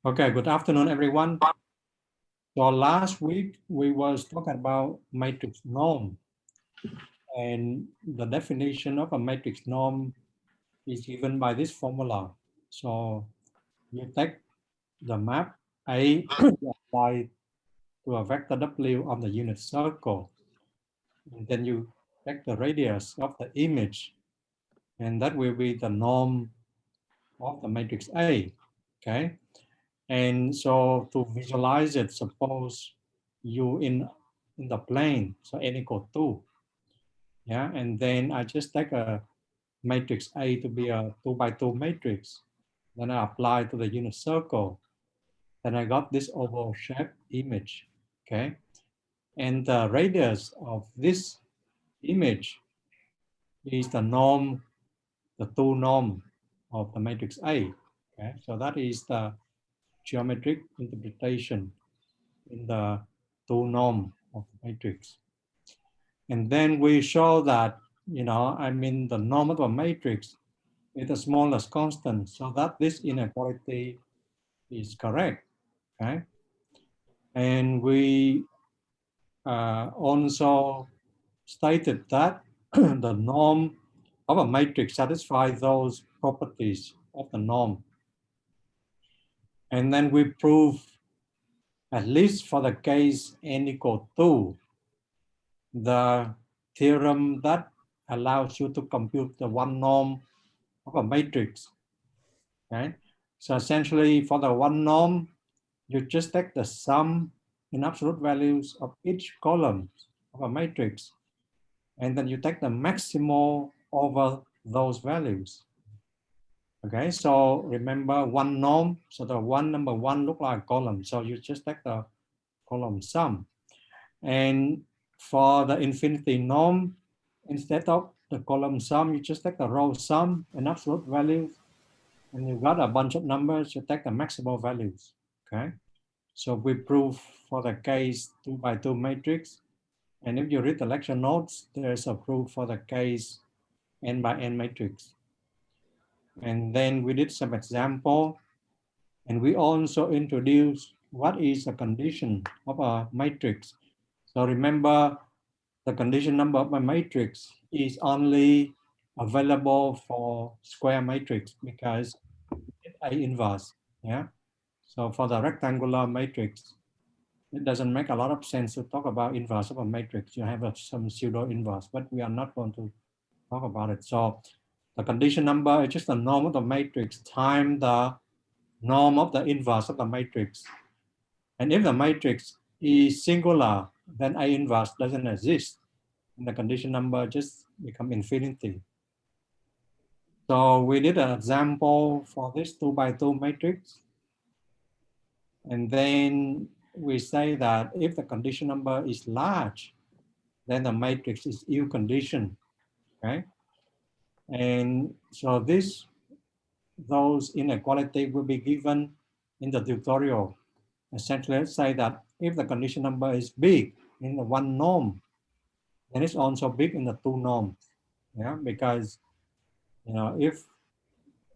Okay, good afternoon, everyone. So last week we was talking about matrix norm, and the definition of a matrix norm is given by this formula. So you take the map A, you apply to a vector W on the unit circle, and then you take the radius of the image, and that will be the norm of the matrix A. Okay, and so to visualize it, suppose you in the plane, so n equal 2, yeah, and then I just take a matrix A to be a 2 by 2 matrix, then I apply to the unit circle, then I got this oval shape image, okay, and the radius of this image is the norm, the 2 norm of the matrix A, okay, so that is the geometric interpretation in the 2 norm of the matrix. And then we show that, the norm of a matrix is the smallest constant, so that this inequality is correct, okay? And we also stated that the norm of a matrix satisfies those properties of the norm. And then we prove, at least for the case n equal 2, the theorem that allows you to compute the one norm of a matrix. Okay, so essentially for the one norm, you just take the sum in absolute values of each column of a matrix, and then you take the maximal over those values. Okay, so remember one norm, so the number one look like a column, so you just take the column sum. And for the infinity norm, instead of the column sum, you just take the row sum and absolute values, and you've got a bunch of numbers, you take the maximal values, okay? So we prove for the case 2 by 2 matrix, and if you read the lecture notes, there's a proof for the case n by n matrix. And then we did some example, and we also introduced what is the condition of a matrix. So remember, the condition number of my matrix is only available for square matrix because A inverse, yeah? So for the rectangular matrix, it doesn't make a lot of sense to talk about inverse of a matrix. You have some pseudo inverse, but we are not going to talk about it. So the condition number is just the norm of the matrix times the norm of the inverse of the matrix. And if the matrix is singular, then A inverse doesn't exist. And the condition number just become infinity. So we did an example for this 2 by 2 matrix. And then we say that if the condition number is large, then the matrix is ill-conditioned, okay? And so those inequality will be given in the tutorial. Essentially, let's say that if the condition number is big in the one norm, then it's also big in the two norms, yeah? Because, if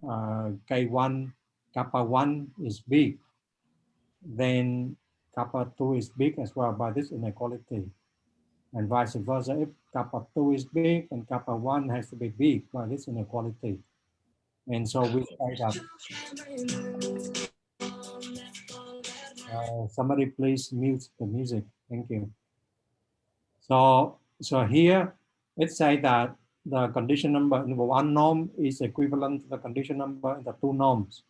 K1, kappa 1 is big, then kappa 2 is big as well by this inequality. And vice versa, if kappa 2 is big and kappa 1 has to be big by this inequality. And so we say that, somebody please mute the music, thank you. So here, let's say that the condition number in the one norm is equivalent to the condition number in the two norms.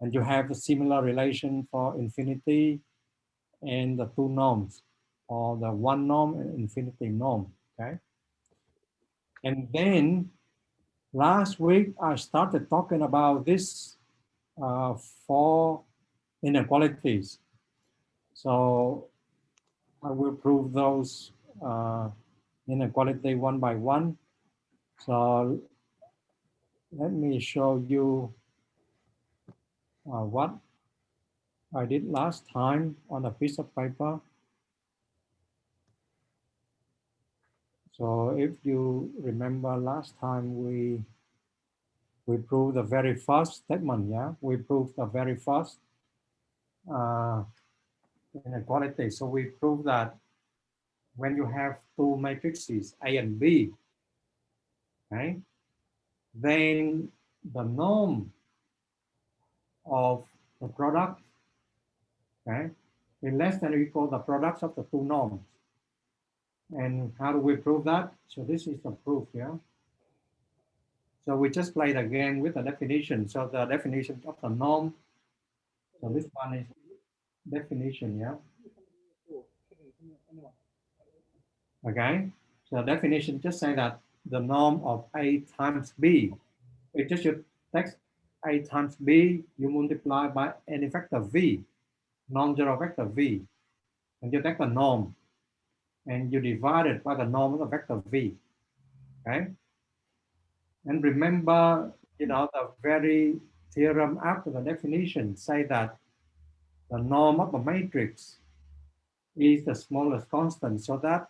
And you have a similar relation for infinity and the two norms, or the one norm and infinity norm, okay? And then last week, I started talking about this 4 inequalities. So I will prove those inequality one by one. So let me show you what I did last time on a piece of paper. So if you remember last time we proved the very first statement, yeah? We proved the very first inequality. So we prove that when you have two matrices A and B, okay, then the norm of the product, okay, is less than or equal the products of the two norms. And how do we prove that? So this is the proof, yeah. So we just played again with the definition. So the definition of the norm. So this one is definition, yeah. Okay. So definition just say that the norm of A times B. It just you take A times B, you multiply by any vector V, non-zero vector V, and you take the norm and you divide it by the norm of the vector V. Okay. And remember, the very theorem after the definition say that the norm of a matrix is the smallest constant, so that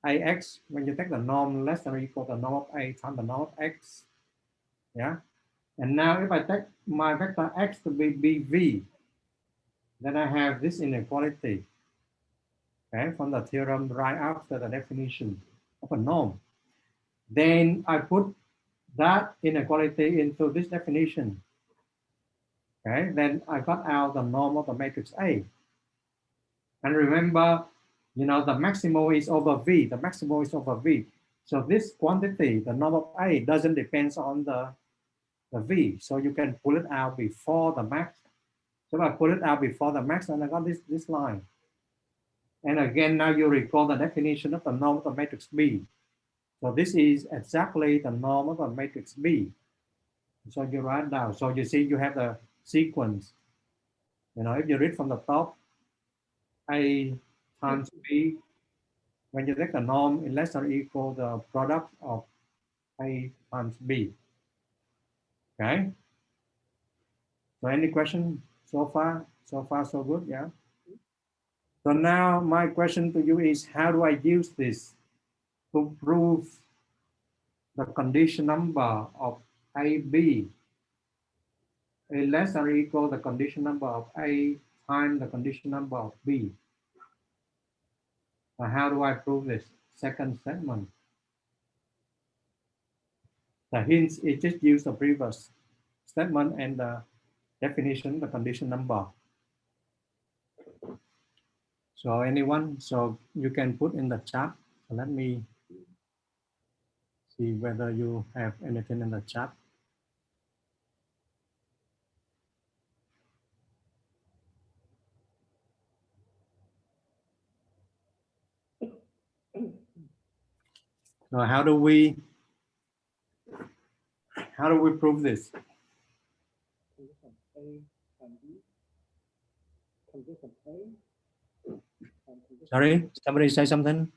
AX, when you take the norm less than or equal to the norm of A times the norm of X, yeah. And now if I take my vector X to be BV, then I have this inequality, okay, from the theorem right after the definition of a norm. Then I put that inequality into this definition. Okay, then I got out the norm of the matrix A. And remember, the maximal is over V, the maximal is over V. So this quantity, the norm of A, doesn't depend on the V. So you can pull it out before the max. So if I pull it out before the max, and I got this line. And again, now you recall the definition of the norm of the matrix B. So this is exactly the norm of the matrix B. So you write down. So you see you have the sequence. If you read from the top, A times B, when you take the norm, it less or equal the product of A times B. Okay. So any question so far? So far, so good, yeah? So now my question to you is, how do I use this to prove the condition number of AB is less or equal the condition number of A times the condition number of B? So how do I prove this? Second statement. The hints is just use the previous statement and the definition, the condition number. So anyone, so you can put in the chat. So let me see whether you have anything in the chat. So how do we prove this? Sorry, somebody say something.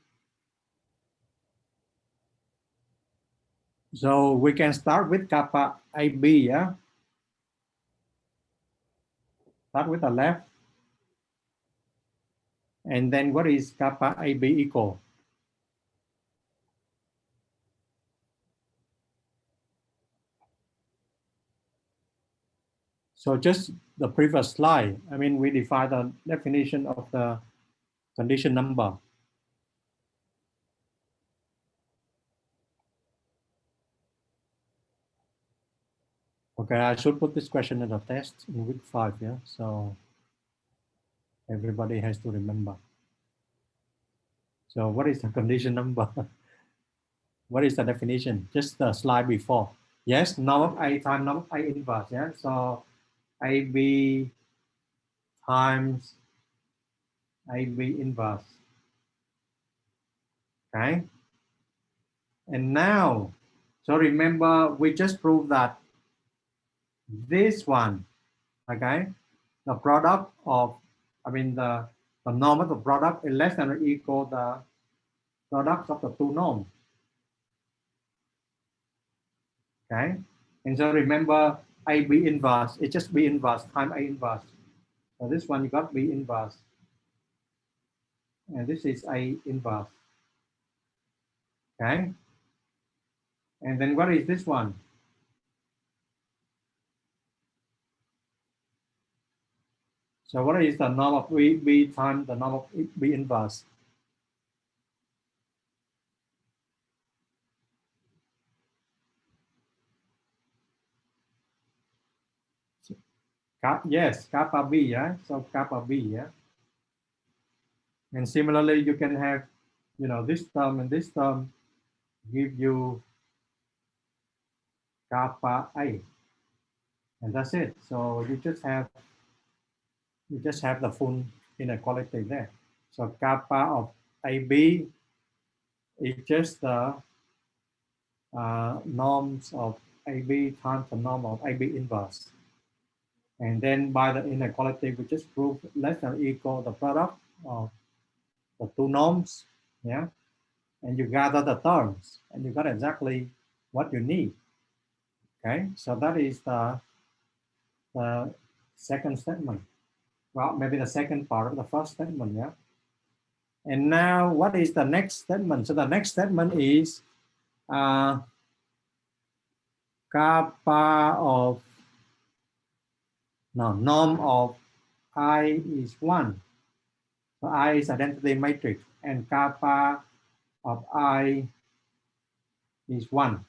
So we can start with kappa AB, yeah? Start with the left. And then what is kappa AB equal? So just the previous slide, I mean, we define the definition of the condition number. Okay, I should put this question in the test in week 5, yeah? So everybody has to remember. So what is the condition number? What is the definition? Just the slide before. Yes, norm of A times norm of A inverse, yeah? So AB times AB inverse. Okay. And now, so remember, we just proved that this one, okay, the product of, the norm of the product is less than or equal the products of the two norms. Okay. And so remember, AB inverse, it's just B inverse times A inverse. So this one you got B inverse. And this is A inverse. Okay. And then what is this one? So what is the norm of B times the norm of B inverse? Yes, kappa B, yeah. So kappa B, yeah. And similarly, you can have, you know, this term and this term give you kappa A, and that's it. So you just have the full inequality there. So kappa of AB is just the norms of AB times the norm of AB inverse. And then by the inequality, we just prove less than or equal the product of the two norms, yeah? And you gather the terms, and you got exactly what you need, okay? So that is the second statement. Well, maybe the second part of the first statement, yeah? And now what is the next statement? So the next statement is kappa of, no, norm of I is 1. So I is identity matrix, and kappa of I is 1.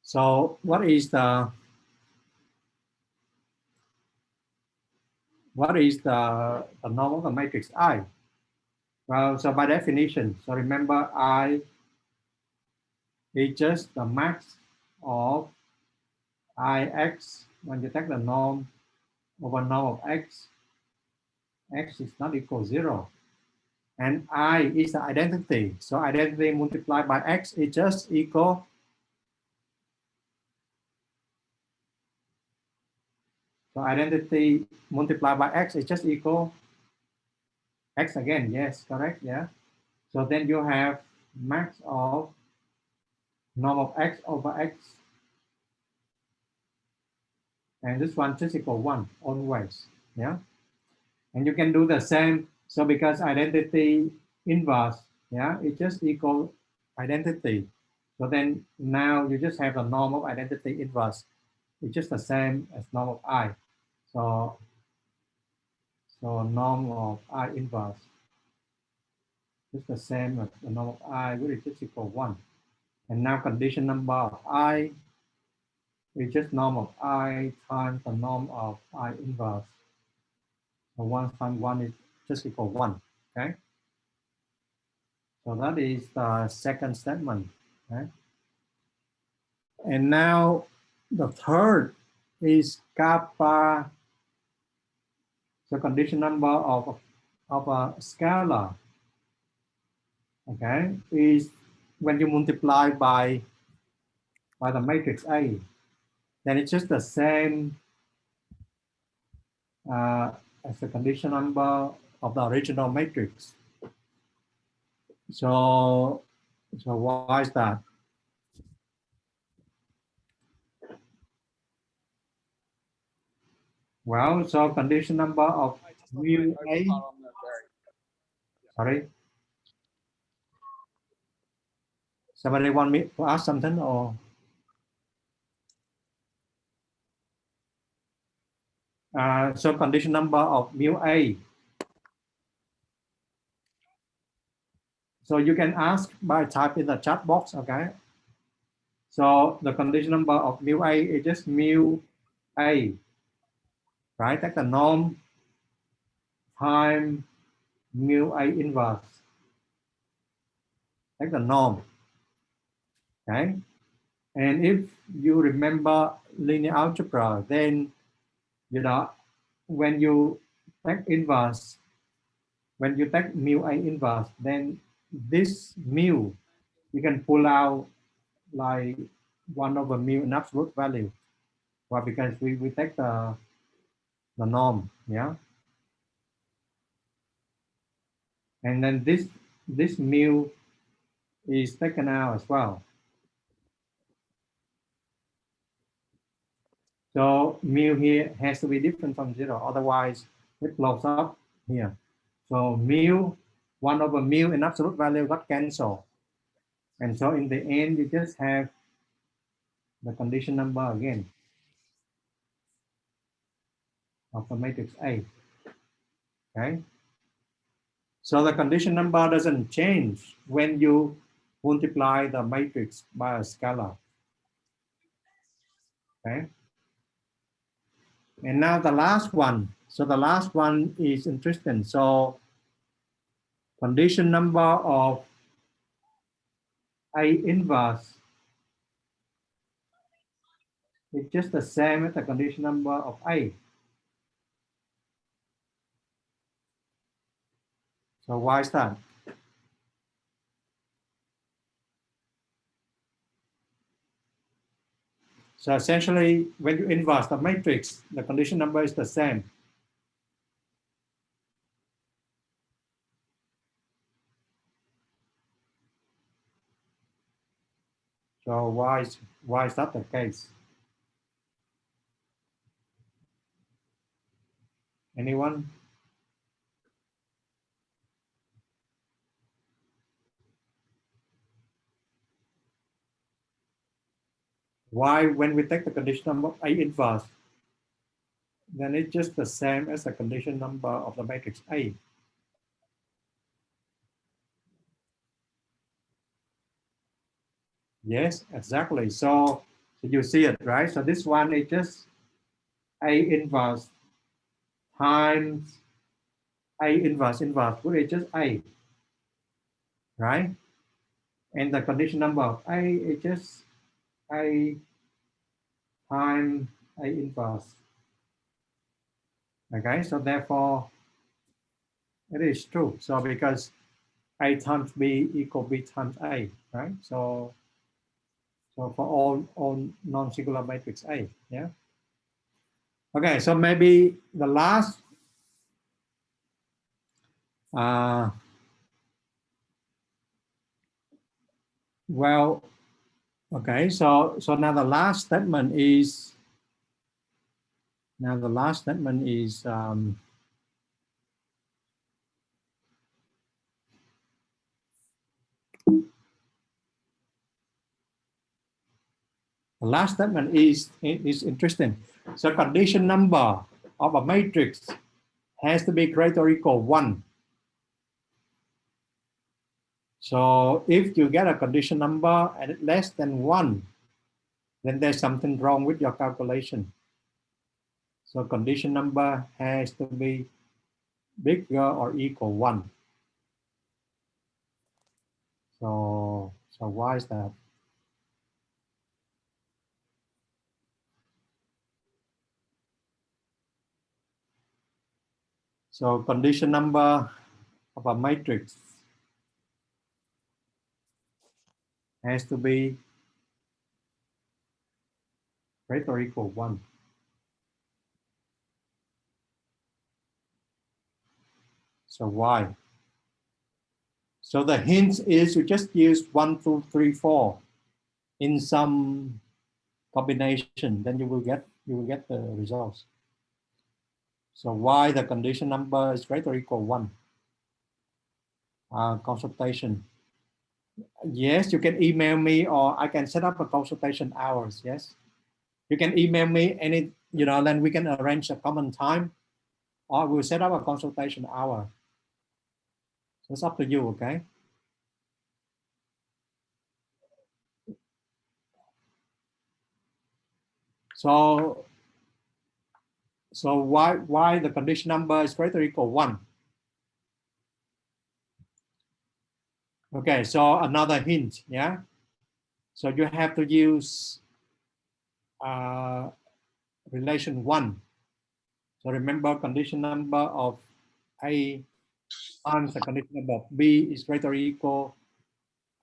So what is the norm of the matrix I? Well, so by definition, so remember I is just the max of Ix. When you take the norm over norm of x is not equal to 0. And I is the identity. So identity multiplied by x is just equal. So identity multiplied by x is just equal x again. Yes, correct. Yeah. So then you have max of norm of x over x. And this one just equal 1 always. Yeah. And you can do the same. So because identity inverse, yeah, it just equal identity. So then now you just have a norm of identity inverse. It's just the same as norm of I. So norm of I inverse is the same as the norm of I, which is just equal 1. And now condition number of I is just norm of I times the norm of I inverse. So 1 times 1 is just equal 1. Okay. So that is the second statement. Okay. And now the third is kappa. So condition number of a scalar, okay, is when you multiply by the matrix A, then it's just the same as the condition number of the original matrix. So why is that? Well, so condition number of mu A. Sorry, somebody want me to ask something or? So condition number of mu A. So you can ask by type in the chat box, okay? So the condition number of mu A is just mu A, right? Take the norm times mu A inverse. Take the norm, okay? And if you remember linear algebra, then, you know, when you take inverse, when you take mu A inverse, then this mu, you can pull out like 1 over mu in absolute value. Well, because we take the norm, yeah? And then this mu is taken out as well. So mu here has to be different from 0, otherwise it blows up here. So mu, 1 over mu in absolute value got cancelled. And so in the end, you just have the condition number again of the matrix A. Okay. So the condition number doesn't change when you multiply the matrix by a scalar. Okay. And now the last one. So the last one is interesting. So condition number of A inverse is just the same as the condition number of A. So why is that? So essentially, when you inverse the matrix, the condition number is the same. So why is that the case? Anyone? Why, when we take the condition number of A inverse, then it's just the same as the condition number of the matrix A. Yes, exactly. So you see it, right? So this one is just A inverse times A inverse, which is just A, right? And the condition number of A is just A times A inverse. Okay, so therefore it is true. So because A times B equal B times A, right? So for all non-singular matrix A, yeah. Okay, so maybe the last well, okay, so now the last statement is the last statement is interesting. So condition number of a matrix has to be greater or equal 1. So if you get a condition number and it's less than 1, then there's something wrong with your calculation. So condition number has to be bigger or equal 1. So why is that? So condition number of a matrix has to be greater or equal 1. So why? So the hint is you just use 1, 2, 3, 4 in some combination, then you will get the results. So why the condition number is greater or equal 1? Consultation. Yes, you can email me or I can set up a consultation hours. Yes, you can email me any, then we can arrange a common time or we'll set up a consultation hour. So it's up to you, okay? So why the condition number is greater or equal 1? Okay, so another hint, yeah? So you have to use relation 1. So remember condition number of A times the condition number of B is greater or equal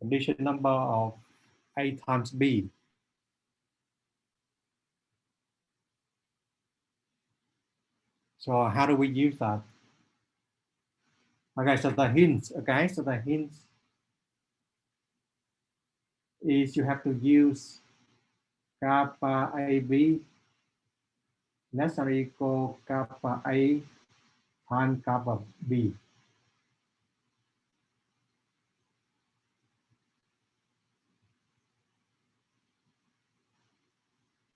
condition number of A times B. So how do we use that? Okay, so the hint, is you have to use kappa AB less or equal kappa A times kappa B.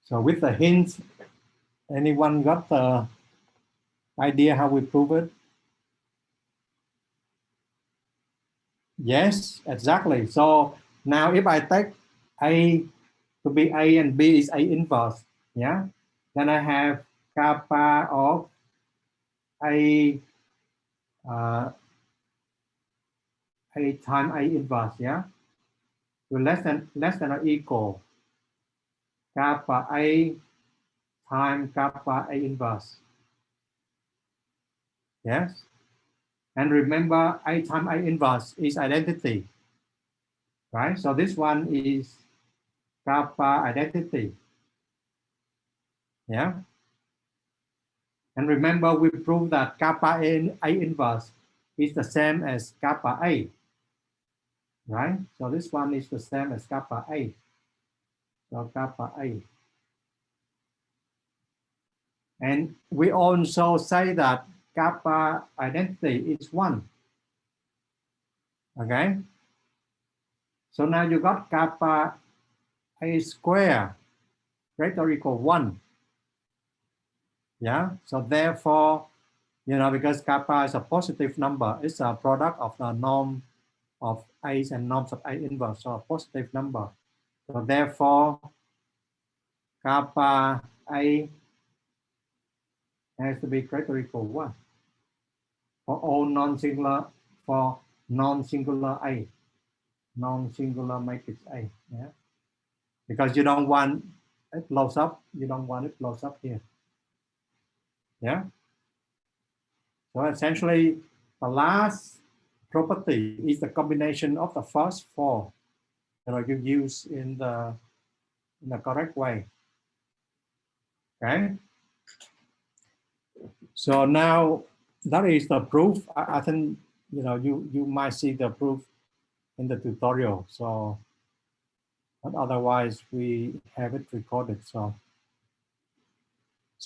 So with the hint, anyone got the idea how we prove it? Yes, exactly. So now if I take A to be A and B is A inverse, yeah, then I have kappa of A A time A inverse, yeah, to less than or equal kappa A time kappa A inverse. Yes. And remember A time A inverse is identity, right? So this one is kappa identity. Yeah. And remember we proved that kappa A inverse is the same as kappa A, right? So this one is the same as kappa A. So kappa A. And we also say that kappa identity is 1. Okay. So now you got kappa A square greater or equal 1. Yeah. So therefore, you know, because kappa is a positive number, it's a product of the norm of A's and norms of A inverse, so a positive number. So therefore, kappa A has to be greater or equal 1 for all non-singular A, non-singular matrix A. Yeah, because you don't want it blows up, you don't want it blows up here. Yeah. So essentially, the last property is the combination of the first 4. You know, you use in the correct way. Okay. So now that is the proof. I think you know you might see the proof in the tutorial. So, but otherwise we have it recorded. So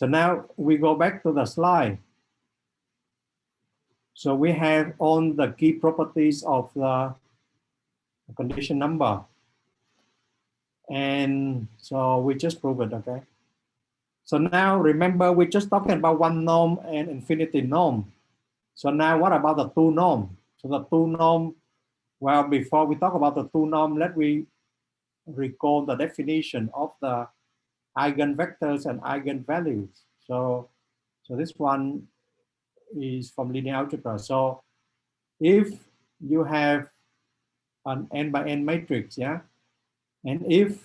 now we go back to the slide. So we have all the key properties of the condition number. And so we just prove it, okay? So now remember, we're just talking about one norm and infinity norm. So now what about the 2 norm? So the 2 norm, well, before we talk about the 2 norm, let me recall the definition of the eigenvectors and eigenvalues. So this one is from linear algebra. So if you have an n by n matrix, yeah, and if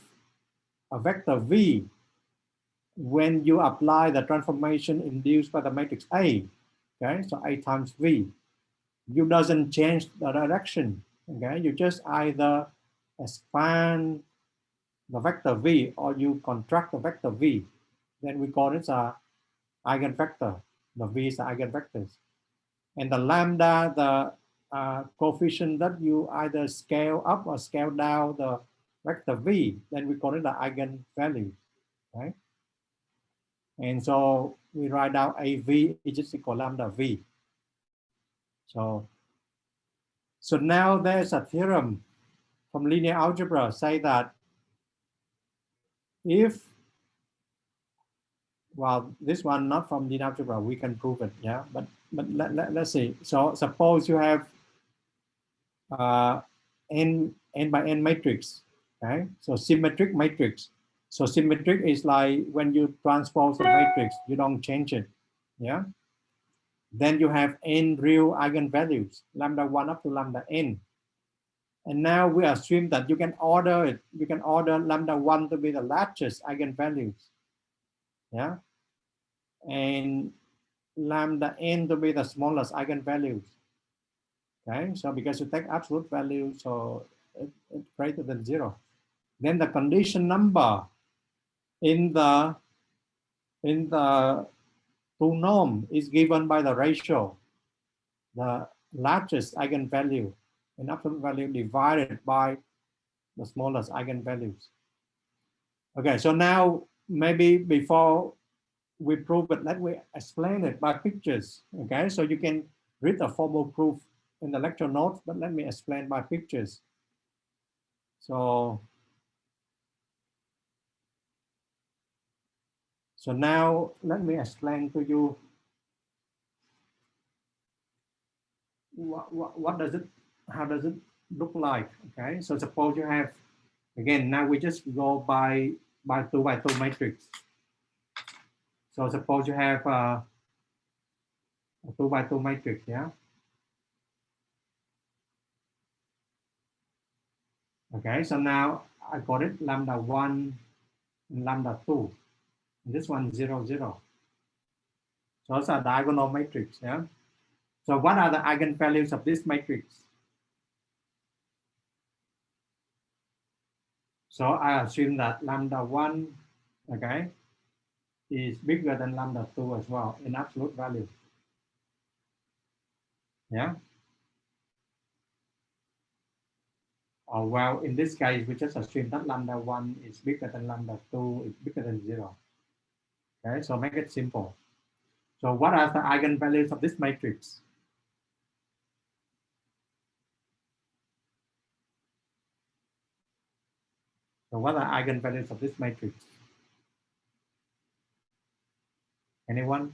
a vector v, when you apply the transformation induced by the matrix A, okay, so A times V, you doesn't change the direction, okay, you just either expand the vector V or you contract the vector V, then we call it a eigenvector. The V is the eigenvectors. And the lambda, the coefficient that you either scale up or scale down the vector V, then we call it the eigenvalue, right? And so we write down AV is just equal lambda V. So now there's a theorem from linear algebra say that if, well, this one not from linear algebra, we can prove it, yeah. But let's see. So suppose you have n by n matrix, okay? So symmetric matrix. So symmetric is like when you transpose a matrix, you don't change it, yeah. Then you have n real eigenvalues, lambda 1 up to lambda n. And now we assume that you can order it. You can order lambda 1 to be the largest eigenvalues, yeah, and lambda n to be the smallest eigenvalues. Okay, so because you take absolute value, so it's greater than 0. Then the condition number in the 2 norm is given by the ratio, the largest eigenvalue in absolute value divided by the smallest eigenvalues. Okay, so now maybe before we prove it, let me explain it by pictures. Okay, so you can read the formal proof in the lecture notes, but let me explain by pictures. So now let me explain to you what does it, how does it look like? Okay, so suppose you have, again, now we just go by 2 by 2 matrix. So suppose you have a 2 by 2 matrix, yeah. Okay, so now I got it lambda 1 and lambda 2. And this one 0, 0. So it's a diagonal matrix, yeah. So what are the eigenvalues of this matrix? So I assume that lambda 1, okay, is bigger than lambda 2 as well in absolute value. Yeah. Or well, in this case, we just assume that lambda 1 is bigger than lambda 2 is bigger than 0. Okay, so make it simple. So what are the eigenvalues of this matrix? So what are eigenvalues of this matrix? Anyone?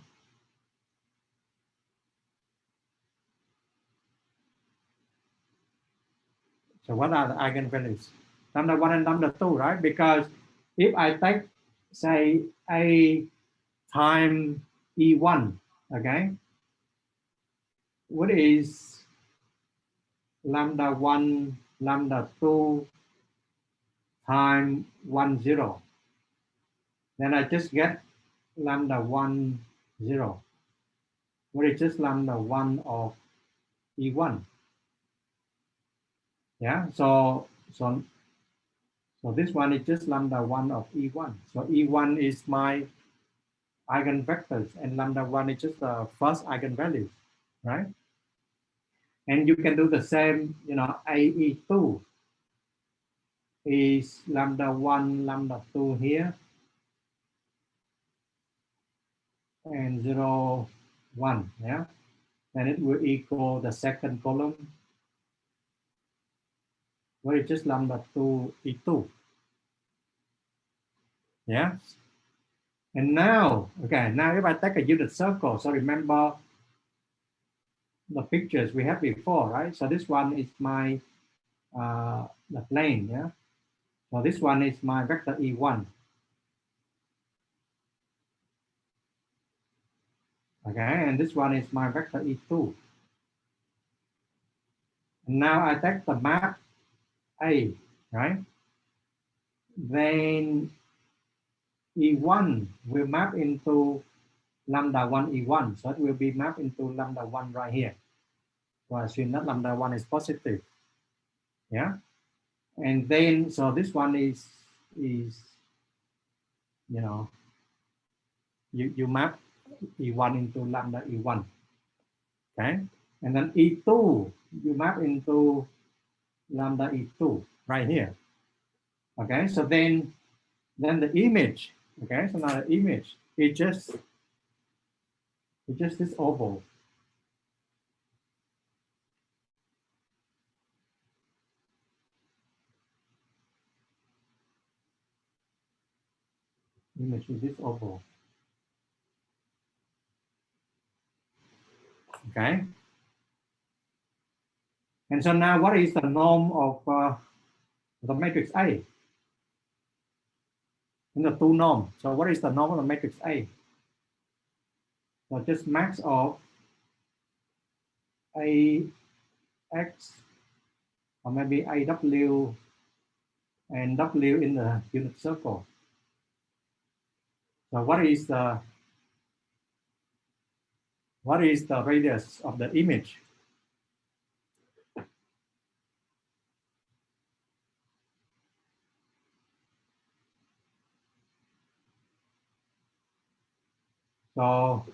So what are the eigenvalues? Lambda 1 and lambda 2, right? Because if I take, say, A times E1, okay, what is lambda 1, lambda 2 times 1, 0? Then I just get lambda 1, 0. What is just lambda 1 of E1? Yeah, so this one is just lambda 1 of E1. So E1 is my eigenvectors and lambda 1 is just the first eigenvalue, right? And you can do the same, you know, AE2 is lambda 1, lambda 2 here, and 0, 1, yeah? And it will equal the second column, where it's just lambda 2, E2. Yeah? And now, okay, now if I take a unit circle, so remember the pictures we had before, right? So this one is my, the plane, yeah? So this one is my vector E1. Okay, and this one is my vector E2. And now I take the map A, right? Then E1 will map into lambda 1 E1. So it will be mapped into lambda 1 right here. So I assume that lambda 1 is positive. Yeah. And then, so this one is you know, you map E1 into lambda E1. Okay. And then E2, you map into lambda E2 right here. Okay. So then the image, okay, so now the image is just this oval. Image is this oval. Okay. And so now what is the norm of the matrix A? In the two norm. So what is the norm of the matrix A? So just max of AX, or maybe AW and W in the unit circle. So what is the radius of the image? So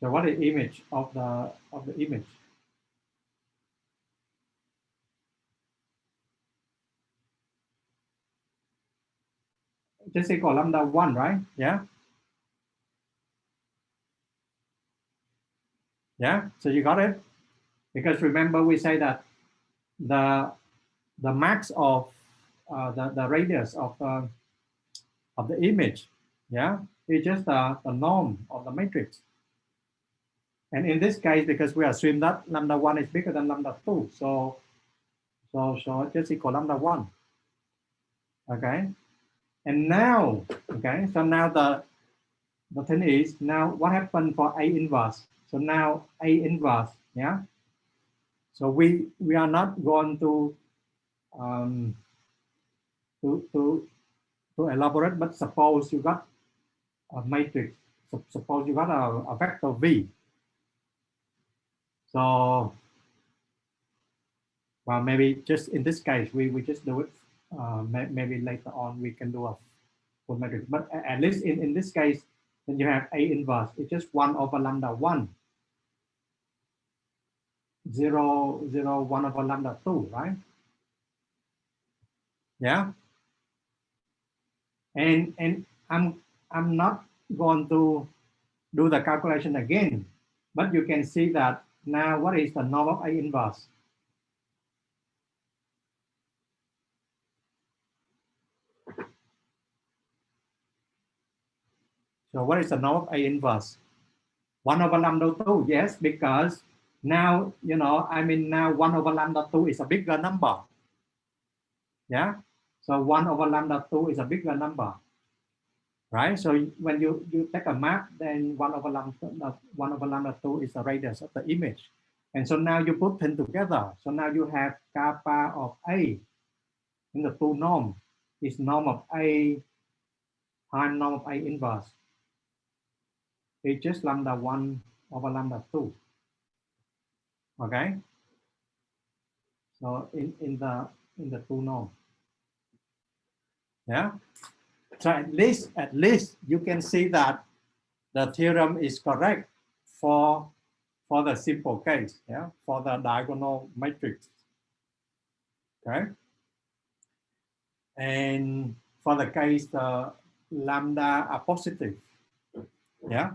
what is image of the image? Just equal lambda 1, right? Yeah. Yeah. So you got it? Because remember we say that the max of the radius of the image, yeah, is just the norm of the matrix. And in this case, because we assume that lambda 1 is bigger than lambda 2, so just equal lambda 1. Okay. And now, okay, so now the thing is, now what happened for A inverse? So now A inverse, yeah. So we are not going to elaborate, but suppose you got a matrix. Suppose you got a vector V. So, well, maybe just in this case, we just do it. Maybe later on we can do a full matrix. But at least in this case, then you have A inverse. It's just 1 over lambda 1. 0, 0, 1 over lambda 2, right? Yeah. And I'm not going to do the calculation again, but you can see that now what is the norm of A inverse? So what is the norm of A inverse? 1 over lambda 2, yes, because now, you know, I mean, now 1 over lambda 2 is a bigger number. Yeah, so 1 over lambda 2 is a bigger number, right? So when you take a map, then 1 over lambda 2 is the radius of the image. And so now you put them together. So now you have kappa of A in the two norm is norm of A times norm of A inverse. It's just lambda 1 over lambda 2. Okay. So in the two norm. Yeah. So at least you can see that the theorem is correct for the simple case, yeah, for the diagonal matrix. Okay. And for the case the lambda are positive. Yeah.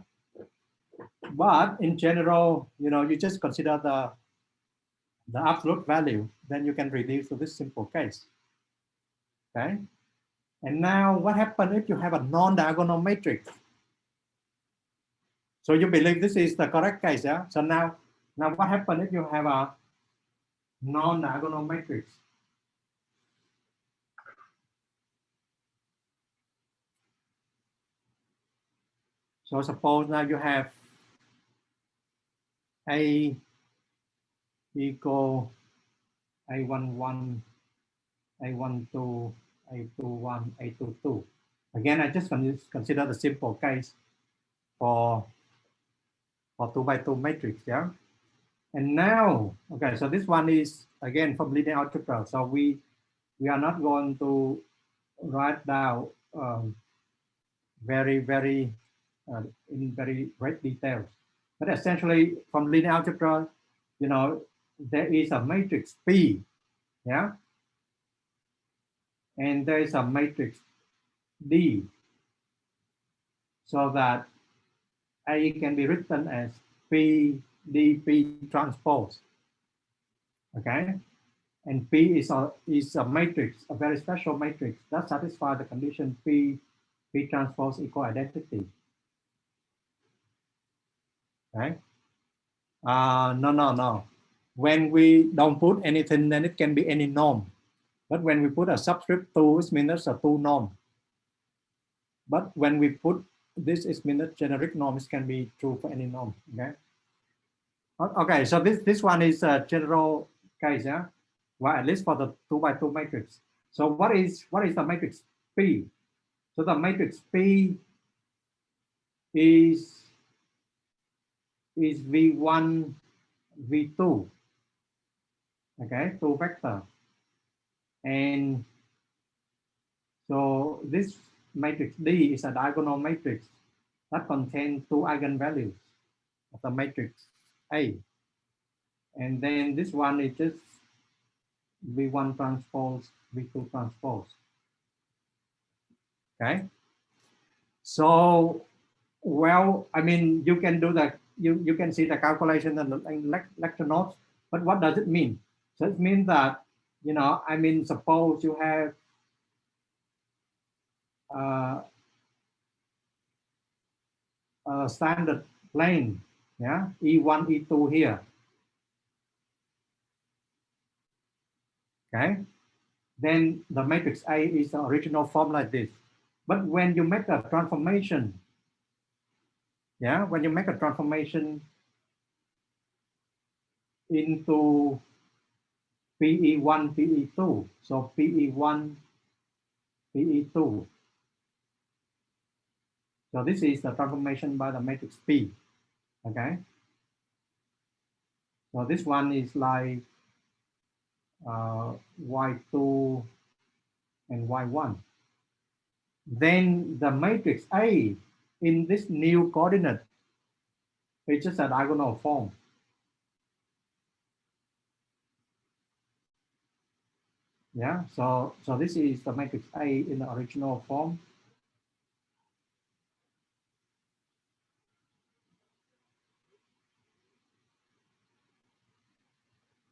But in general, you know, you just consider the absolute value, then you can reduce to this simple case. Okay. And now what happens if you have a non-diagonal matrix? So you believe this is the correct case, yeah? So now what happens if you have a non-diagonal matrix? So suppose now you have A equal A11, A12, A21, A22. Again, I just consider the simple case for 2 by 2 matrix, yeah? And now, okay, so this one is again from linear algebra. So we are not going to write down very in very great details, but essentially from linear algebra, you know, there is a matrix P, yeah, and there is a matrix D, so that A can be written as P D P transpose. Okay, and P is a matrix, a very special matrix that satisfies the condition P transpose equal identity. Right? No. When we don't put anything, then it can be any norm. But when we put a subscript 2, it means that's a 2 norm. But when we put this, it means that generic norms can be true for any norm. Okay. Okay. So this one is a general case, yeah. Well, at least for the 2 by 2 matrix. So what is the matrix P? So the matrix P is V1, V2. Okay, 2 vector. And so this matrix D is a diagonal matrix that contains 2 eigenvalues of the matrix A. And then this one is just V1 transpose, V2 transpose. Okay. So, well, I mean, you can do that. You can see the calculation in the lecture notes, but what does it mean? So it means that, you know, I mean, suppose you have a standard plane yeah, E1, E2 here. Okay, then the matrix A is the original form like this. But when you make a transformation, yeah, when you make a transformation into PE1, PE2, so PE1, PE2. So this is the transformation by the matrix P, okay? So this one is like Y2 and Y1. Then the matrix A in this new coordinate is just a diagonal form. Yeah, so this is the matrix A in the original form.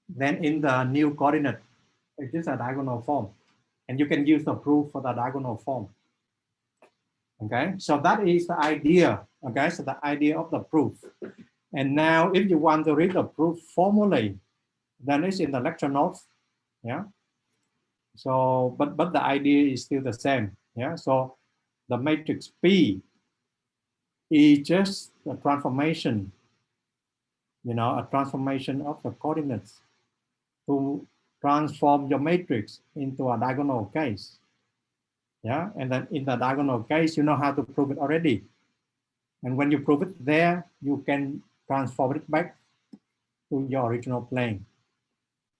Then in the new coordinate, it's just a diagonal form. And you can use the proof for the diagonal form. Okay, so that is the idea. Okay, so the idea of the proof. And now if you want to read the proof formally, then it's in the lecture notes. Yeah. So, but the idea is still the same. Yeah. So the matrix P is just a transformation, a transformation of the coordinates to transform your matrix into a diagonal case. Yeah. And then in the diagonal case, you know how to prove it already. And when you prove it there, you can transform it back to your original plane.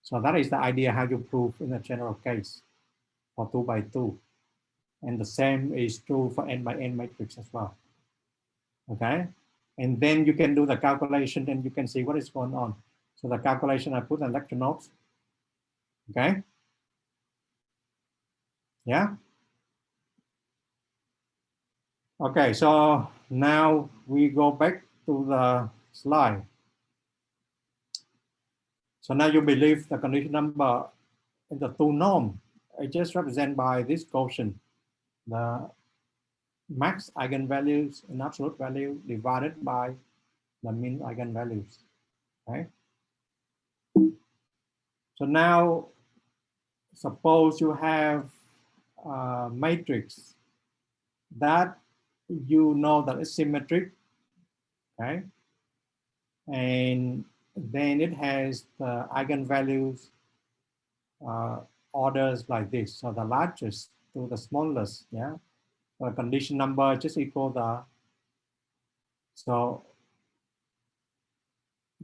So that is the idea how you prove in a general case for 2 by 2. And the same is true for n by n matrix as well. Okay. And then you can do the calculation and you can see what is going on. So the calculation I put in lecture notes. Okay. Yeah. Okay. So now we go back to the slide. So now you believe the condition number in the two norm is just represented by this quotient, the max eigenvalues in absolute value divided by the mean eigenvalues. Okay. So now suppose you have a matrix that you know that is symmetric, okay, and then it has the eigenvalues orders like this. So the largest to the smallest, yeah. The condition number just equal the so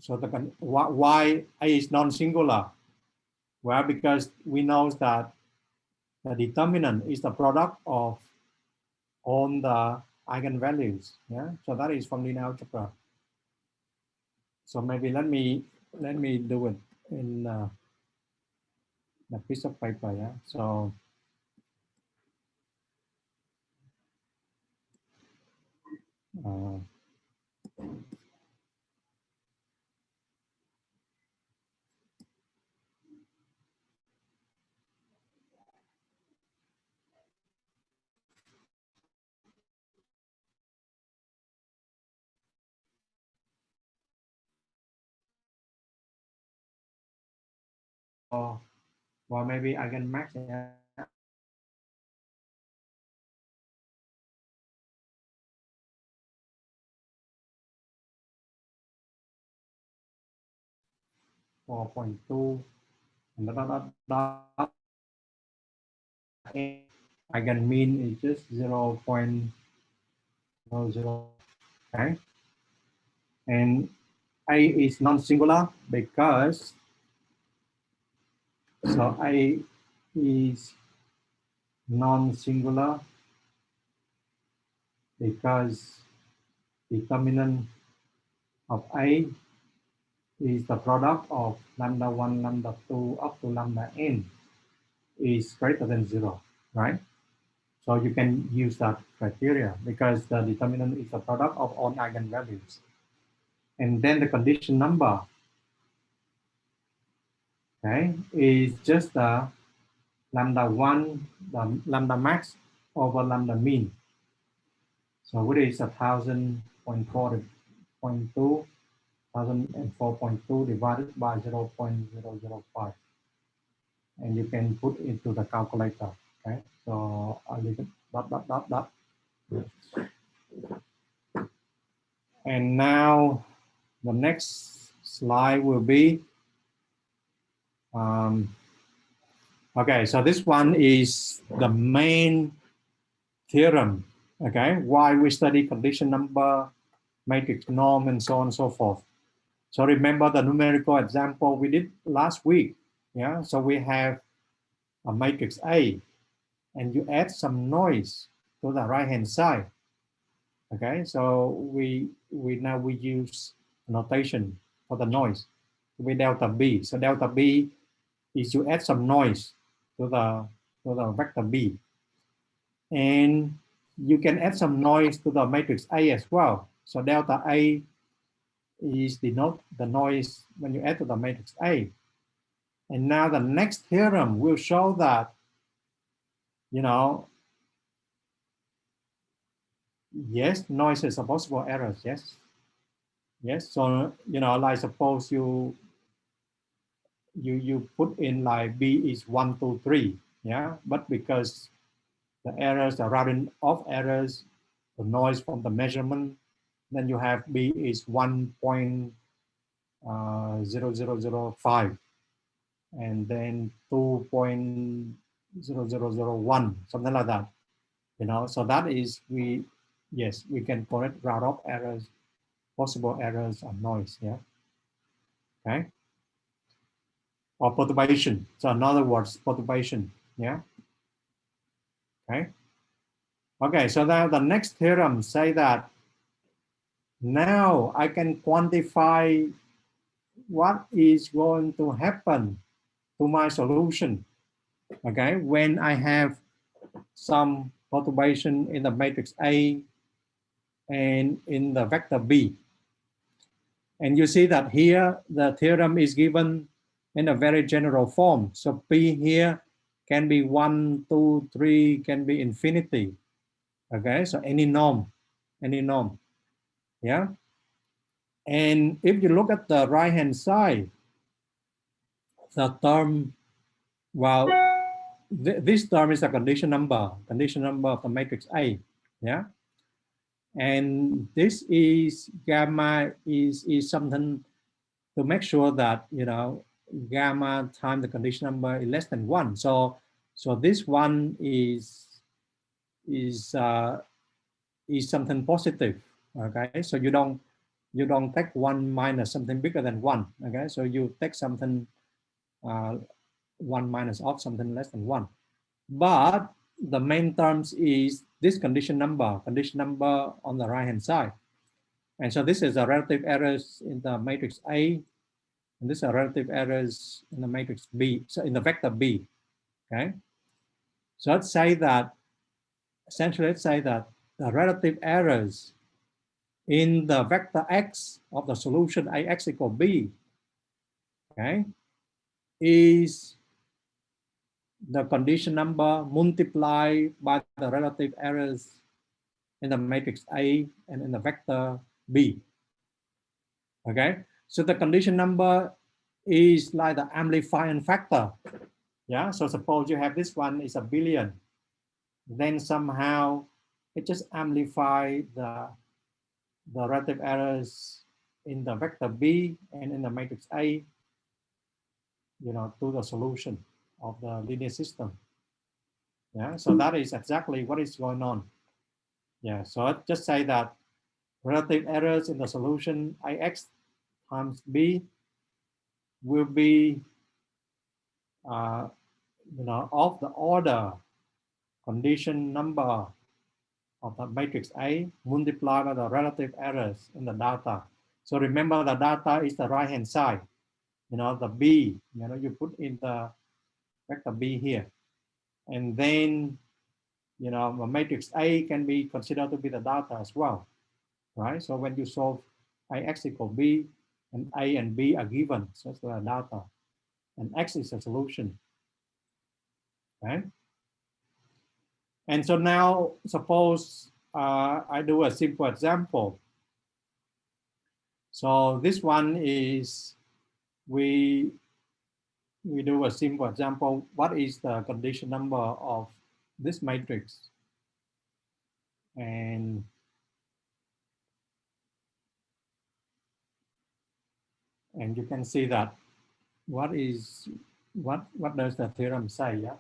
the why A is non-singular. Well, because we know that the determinant is the product of all the eigenvalues. Yeah, so that is from linear algebra. So maybe let me do it in the piece of paper. Yeah, so uh, or maybe eigenmax. Yeah. 4.2 and dot eigenmean is just 0.00. Okay, and A is non-singular because so A is non-singular because determinant of A is the product of lambda 1, lambda 2 up to lambda n is greater than 0, right? So you can use that criteria because the determinant is the product of all eigenvalues. And then the condition number, okay, is just the lambda 1, the lambda max over lambda mean. So what is 1,000.40.2 1004.2 divided by 0.005. And you can put into the calculator. Okay, so I leave it dot. And now the next slide will be, okay, so this one is the main theorem, okay, why we study condition number, matrix norm, and so on and so forth. So remember the numerical example we did last week, yeah? So we have a matrix A, and you add some noise to the right-hand side, okay? So we use notation for the noise with delta B. So delta B is you add some noise to the vector B. And you can add some noise to the matrix A as well. So delta A is the noise when you add to the matrix A. And now the next theorem will show that, you know, yes, noise is a possible error, yes. Yes, so, you know, like suppose you put in like B is 1, 2, 3, yeah, but because the errors, the rounding off errors, the noise from the measurement, then you have B is 1.0005 and then 2.0001, something like that. You know, so that is we can correct round off errors, possible errors and noise, yeah. Okay. Or perturbation. So in other words, perturbation, yeah. Okay. Okay, so now the next theorem say that now I can quantify what is going to happen to my solution, okay, when I have some perturbation in the matrix A and in the vector B. And you see that here the theorem is given in a very general form. So P here can be 1, 2, 3, can be infinity. Okay, so any norm, yeah. And if you look at the right-hand side, the term, well, this term is a condition number of the matrix A, yeah. And this is gamma is something to make sure that, you know, gamma times the condition number is less than 1. So this one is something positive. Okay, so you don't take 1 minus something bigger than 1. Okay, so you take something 1 minus of something less than 1. But the main terms is this condition number on the right hand side. And so this is a relative errors in the matrix A, and these are relative errors in the matrix B, so in the vector B. Okay, so let's say that essentially the relative errors in the vector X of the solution AX equal B, okay, is the condition number multiplied by the relative errors in the matrix A and in the vector B. Okay, so the condition number is like the amplifying factor. Yeah, so suppose you have this one is a billion, then somehow it just amplify the relative errors in the vector B and in the matrix A, you know, to the solution of the linear system. Yeah, so that is exactly what is going on. Yeah, so I just say that relative errors in the solution Ix times B will be, you know, of the order condition number of the matrix A multiplied by the relative errors in the data. So remember the data is the right hand side. You know, the B, you know, you put in the vector B here. And then, you know, the matrix A can be considered to be the data as well, right? So when you solve Ix equal B, and A and B are given, so it's the data. And X is a solution, right? And so now suppose I do a simple example. So this one is, we do a simple example. What is the condition number of this matrix? And you can see that what does the theorem say? Yeah.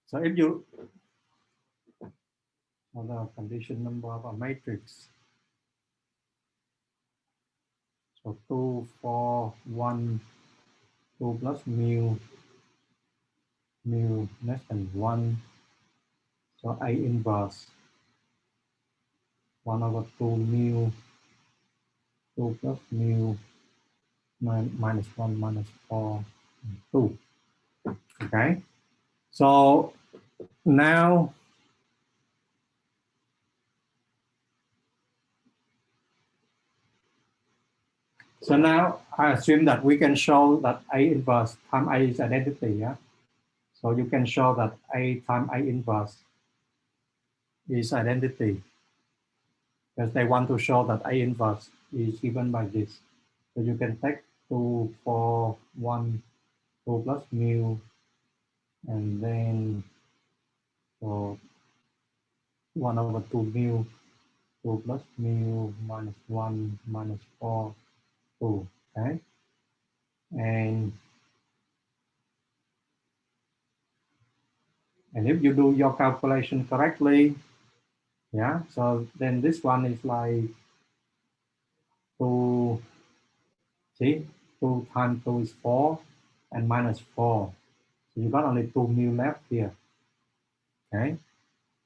So if you the condition number of a matrix, so 2, 4, 1, 2 plus mu less than 1, so A inverse 1 over 2 mu 2 plus mu minus 1 minus 4 2. Okay, so now I assume that we can show that A inverse times A is identity. Yeah, so you can show that A times A inverse is identity, because they want to show that A inverse is given by this. So you can take 2, 4, 1, 2 plus mu, and then so 1 over 2 mu, 2 plus mu minus 1 minus 4, 2. Okay, and if you do your calculation correctly, yeah, so then this one is like 2, see, 2 times 2 is 4, and minus 4. So you got only 2 mu left here. Okay,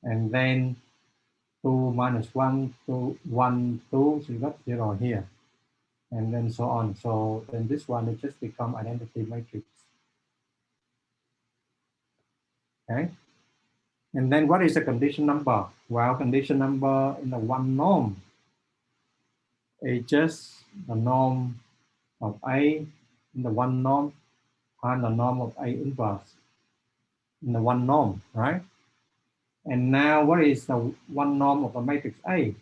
and then 2 minus 1, 2, 1, 2, so you got 0 here. And then so on. So then this one, it just become identity matrix. Okay. And then what is the condition number? Well, condition number in the one norm is just the norm of A in the one norm and the norm of A inverse in the one norm, right? And now what is the one norm of the matrix A?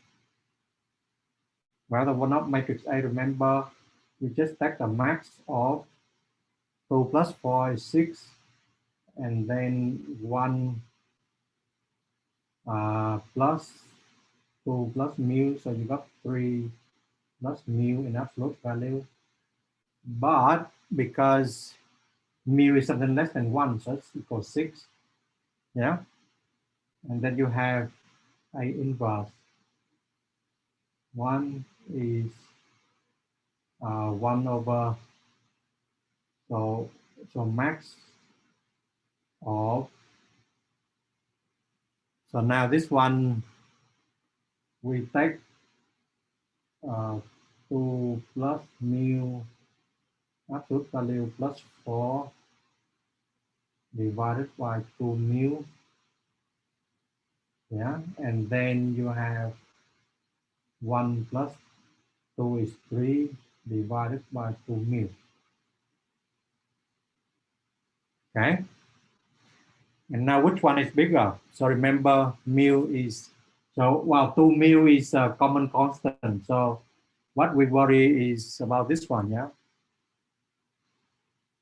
Well, the one norm matrix A, remember, you just take the max of 2 plus 4 is 6, and then 1 plus 2 plus mu, so you got 3 plus mu in absolute value. But because mu is something less than 1, so it's equals 6. Yeah. And then you have A inverse. 1 is 1 over, so max of, so now this one we take 2 plus mu absolute value plus 4 divided by 2 mu. Yeah, and then you have 1 plus 2 is 3 divided by 2 mu. Okay, and now which one is bigger? So remember, mu is, so well, 2 mu is a common constant. So what we worry is about this one, yeah?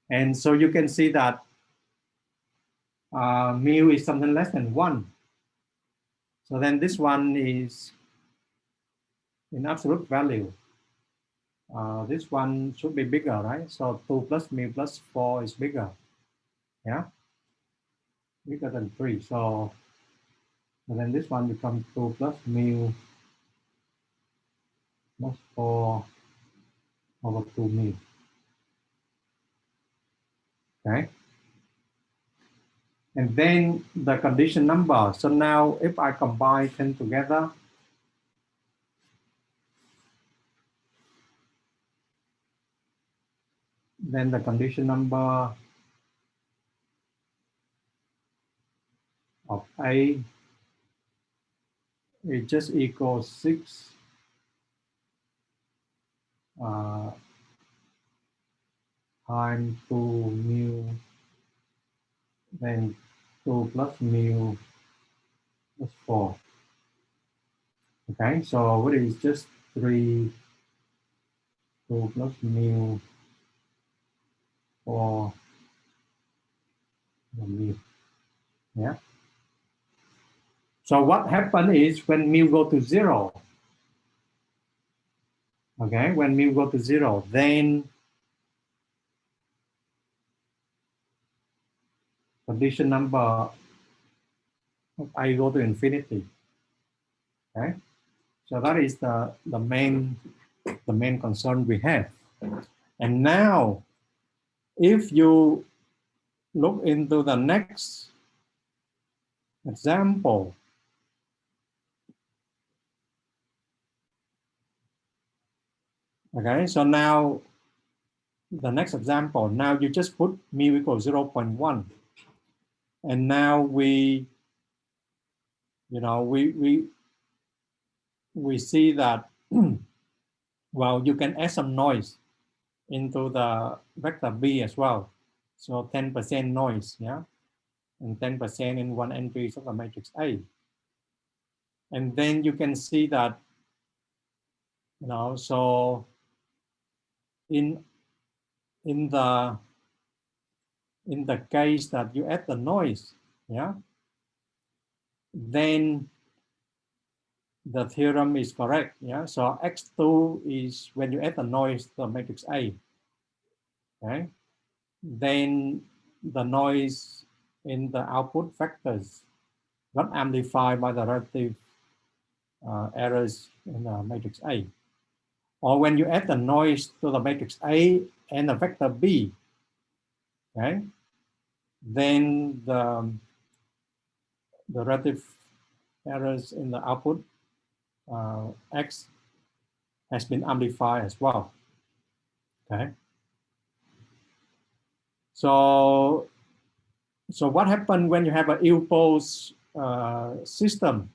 And so you can see that mu is something less than 1. So then this one is in absolute value. This one should be bigger, right? So 2 plus mu plus 4 is bigger. Yeah, bigger than 3. So then this one becomes 2 plus mu plus 4 over 2 mu. Okay. And then the condition number. So now if I combine them together, then the condition number of A is just equals 6 times 2 mu, then 2 plus mu plus 4. Okay, so what is just 3 2 plus mu for the mu. Yeah. So what happened is when mu go to 0, okay, when mu go to 0, then condition number of I go to infinity. Okay, so that is the main concern we have. And now, if you look into the next example, okay, so now the next example, now you just put mu equals 0.1, and now we see that well, you can add some noise into the vector B as well. So 10% noise, yeah, and 10% in one entry of the matrix A. And then you can see that, so in the case that you add the noise, yeah, then the theorem is correct, yeah. So X2 is when you add the noise to the matrix A, okay. Then the noise in the output factors got amplified by the relative errors in the matrix A. Or when you add the noise to the matrix A and the vector B, okay, then the relative errors in the output X has been amplified as well. Okay. So what happened when you have an ill-pose system?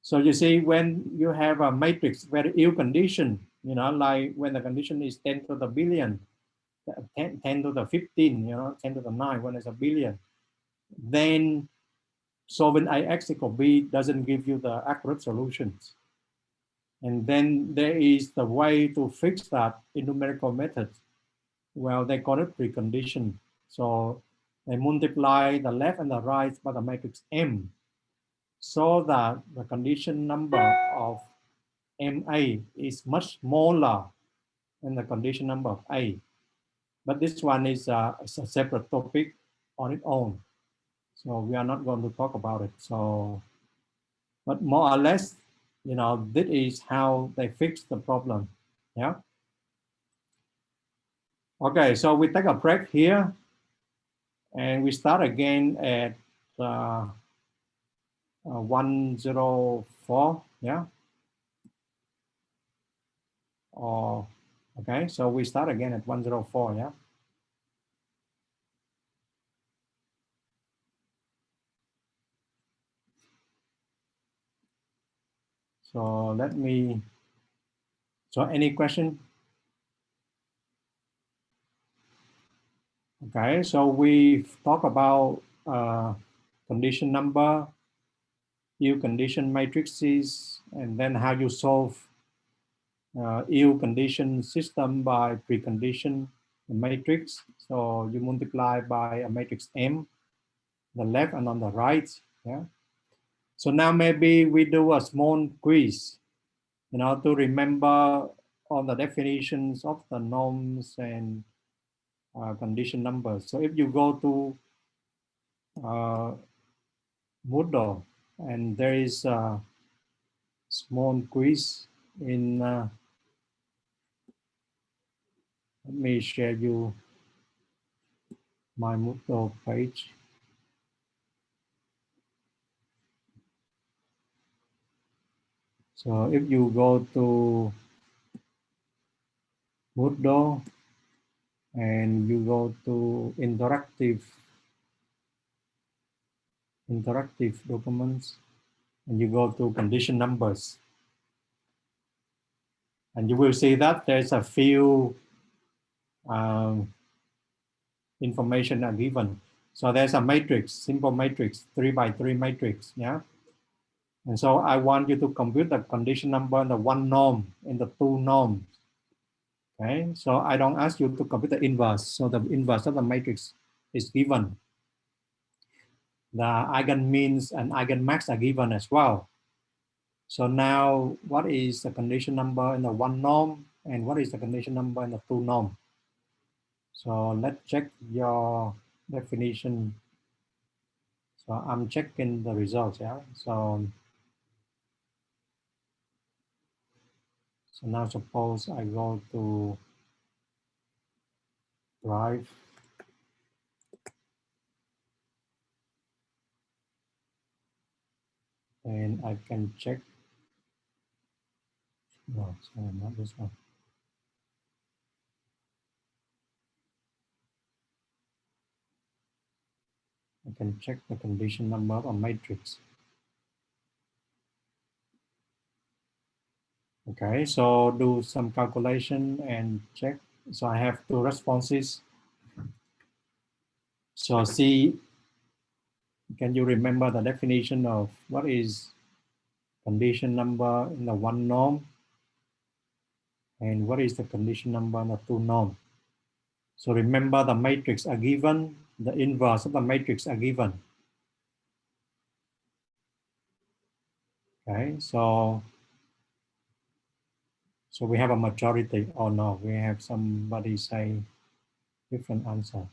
So you see, when you have a matrix very ill condition, like when the condition is 10 to the billion, 10 to the 15, 10 to the 9, when it's a billion, then solving Ix equal B doesn't give you the accurate solutions. And then there is the way to fix that in numerical methods. Well, they call it precondition. So they multiply the left and the right by the matrix M, so that the condition number of MA is much smaller than the condition number of A. But this one is a separate topic on its own. So we are not going to talk about it. So, but more or less, this is how they fix the problem. Yeah. Okay, so we take a break here, and we start again at 104. Yeah. Or okay, so we start again at 104. Yeah. So let me. So any question? Okay, so we talk about condition number, ill condition matrices, and then how you solve ill condition system by precondition matrix. So you multiply by a matrix M, the left and on the right. Yeah. So now maybe we do a small quiz, to remember all the definitions of the norms and condition numbers. So if you go to Moodle, and there is a small quiz in, let me share you my Moodle page. So if you go to Moodle and you go to interactive documents, and you go to condition numbers, and you will see that there's a few information are given. So there's a matrix, simple matrix, 3 by 3 matrix, yeah. And so I want you to compute the condition number and the one norm and the two norms. Okay, so I don't ask you to compute the inverse. So the inverse of the matrix is given. The eigenmeans and eigenmax are given as well. So now what is the condition number in the one norm and what is the condition number in the two norm? So let's check your definition. So I'm checking the results, yeah. So now suppose I go to drive and I can check. No, sorry, not this one. I can check the condition number of a matrix. Okay, so do some calculation and check. So I have two responses. So see, can you remember the definition of what is condition number in the one norm and what is the condition number in the two norm? So remember the matrix are given, the inverse of the matrix are given. Okay, so we have a majority or no, we have somebody say different answer.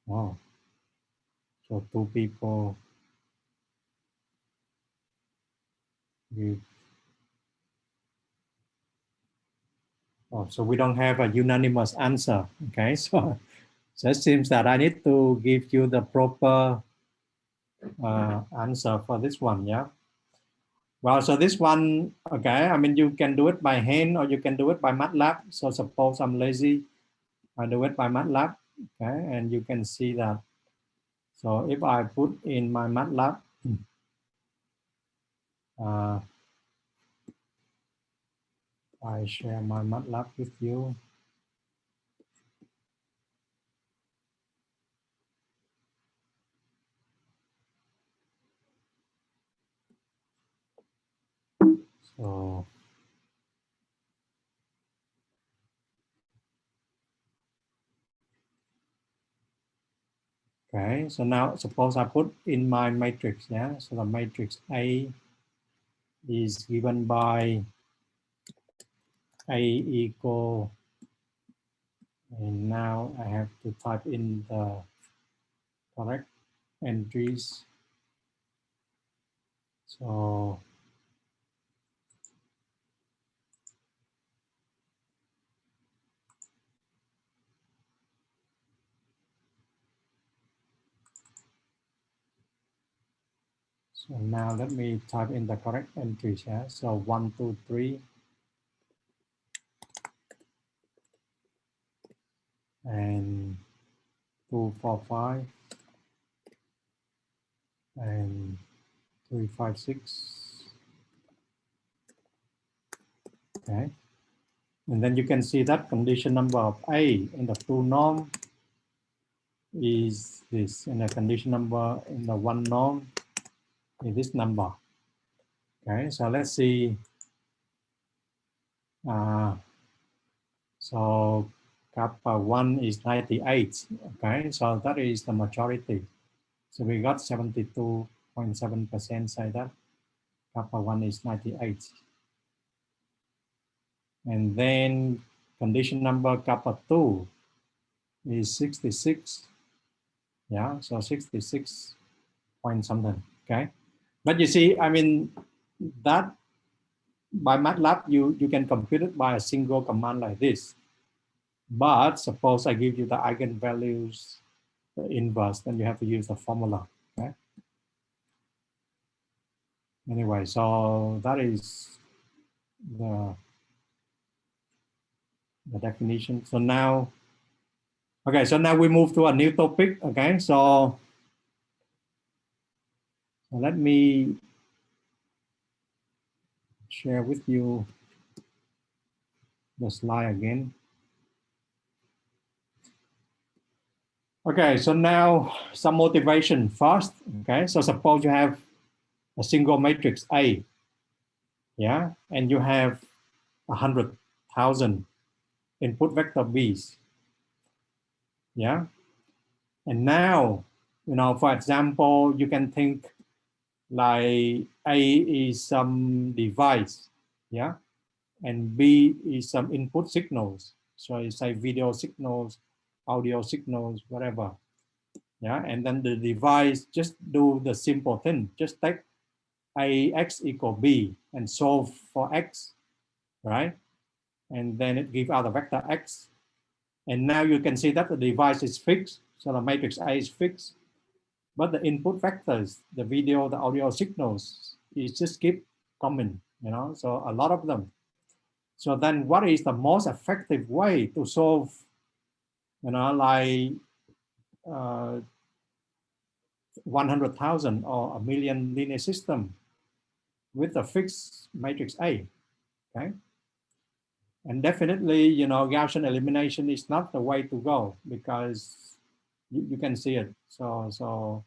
Oh, so two people give. Oh, so we don't have a unanimous answer. Okay, so it seems that I need to give you the proper answer for this one. Yeah. Well, so this one, okay, I mean, you can do it by hand or you can do it by MATLAB. So suppose I'm lazy, I do it by MATLAB, okay, and you can see that. So if I put in my MATLAB, I share my MATLAB with you. So, okay, so now suppose I put in my matrix, yeah, so the matrix A is given by A equal, and now I have to type in the correct entries. So now let me type in the correct entries. Yeah, so 1, 2, 3, and 2, 4, 5, and 3, 5, 6. Okay, and then you can see that condition number of A in the two norm is this, and the condition number in the one norm is this number. Okay, so let's see. So kappa 1 is 98. Okay, so that is the majority. So we got 72.7% say that kappa 1 is 98. And then condition number kappa 2 is 66. Yeah, so 66 point something. Okay, but you see, I mean, that by MATLAB, you can compute it by a single command like this. But suppose I give you the eigenvalues, the inverse, then you have to use the formula. Okay. Anyway, so that is the definition. So now, okay, so now we move to a new topic. Okay, so let me share with you the slide again. Okay, so now some motivation first. Okay, so suppose you have a single matrix A, yeah, and you have 100,000 input vector B's, yeah. And now, for example, you can think like A is some device, yeah, and B is some input signals. So you say video signals, audio signals, whatever, yeah. And then the device just do the simple thing, just take AX equal B and solve for X, right? And then it gives out the vector X. And now you can see that the device is fixed, so the matrix A is fixed. But the input vectors, the video, the audio signals, it just keep coming, so a lot of them. So then what is the most effective way to solve, like 100,000 or a million linear system with a fixed matrix A, okay? And definitely, Gaussian elimination is not the way to go because you can see it. So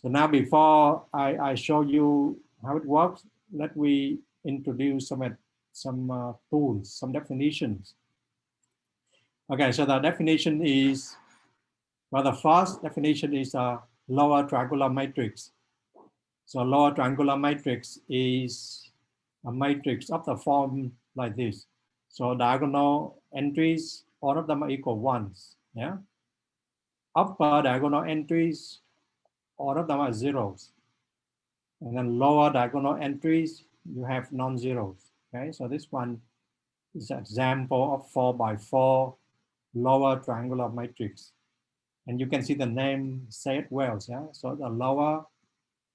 now before I show you how it works, let me introduce some tools, some definitions. Okay, so the definition is, well, the first definition is a lower triangular matrix. So lower triangular matrix is a matrix of the form like this. So diagonal entries, all of them are equal ones, yeah? Upper diagonal entries, all of them are zeros. And then lower diagonal entries, you have non-zeros, okay? So this one is an example of 4x4 lower triangular matrix. And you can see the name say it well, yeah? So the lower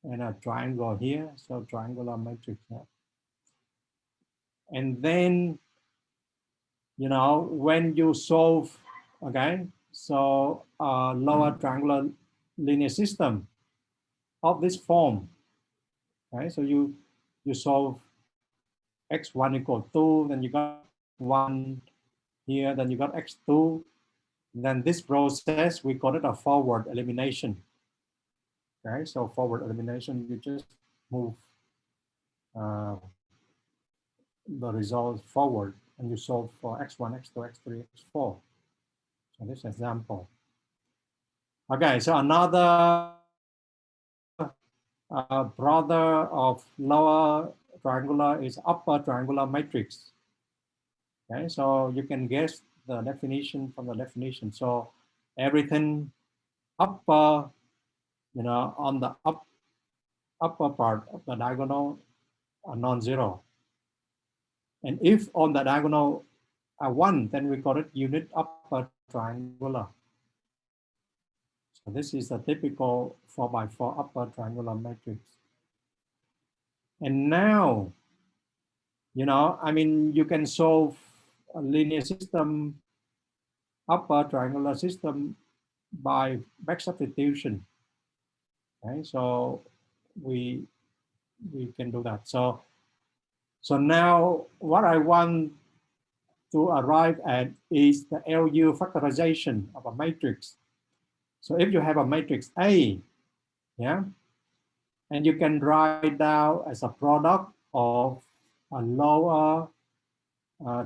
and a triangle here, so triangular matrix, yeah? And then, when you solve, okay, so a lower triangular linear system of this form, okay, so you solve x1 equal 2, then you got 1 here, then you got x2, then this process, we call it a forward elimination, okay, so forward elimination, you just move the result forward and you solve for x1, x2, x3, x4. So this example. Okay, so another brother of lower triangular is upper triangular matrix. Okay, so you can guess the definition from the definition. So everything upper, on the upper part of the diagonal are non-zero. And if on the diagonal are 1, then we call it unit upper triangular. So this is a typical 4x4 upper triangular matrix. And now, you can solve a linear system, upper triangular system by back substitution. Okay, so we can do that. So now what I want to arrive at is the LU factorization of a matrix. So if you have a matrix A, yeah, and you can write down as a product of a lower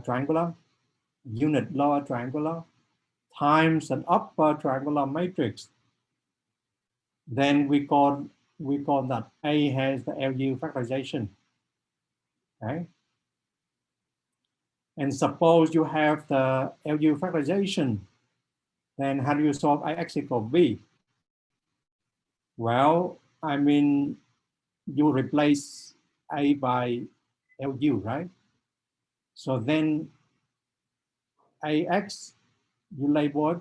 triangular unit, lower triangular times an upper triangular matrix, then we call that A has the LU factorization. Okay. And suppose you have the LU factorization, then how do you solve AX equal B? Well, you replace A by LU, right? So then AX, you label it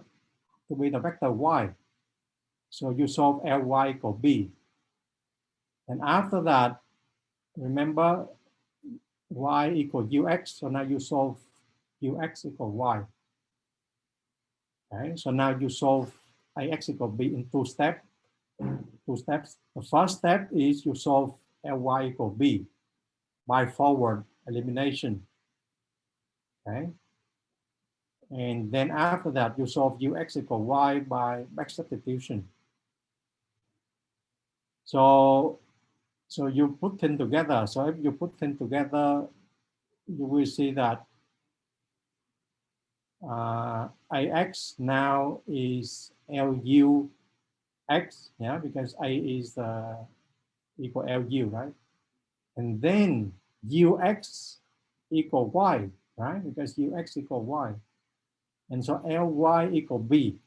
to be the vector Y. So you solve Ly equal B. And after that, remember Y equal UX. So now you solve UX equal Y. Okay, so now you solve AX equal B in two steps. The first step is you solve Ly equal B by forward elimination. Okay. And then after that, you solve UX equal Y by back substitution. So So you put them together. So if you put them together, you will see that AX now is LU X, yeah, because A is equal LU, right? And then UX equal Y, right? Because UX equal Y. And so LY equal B,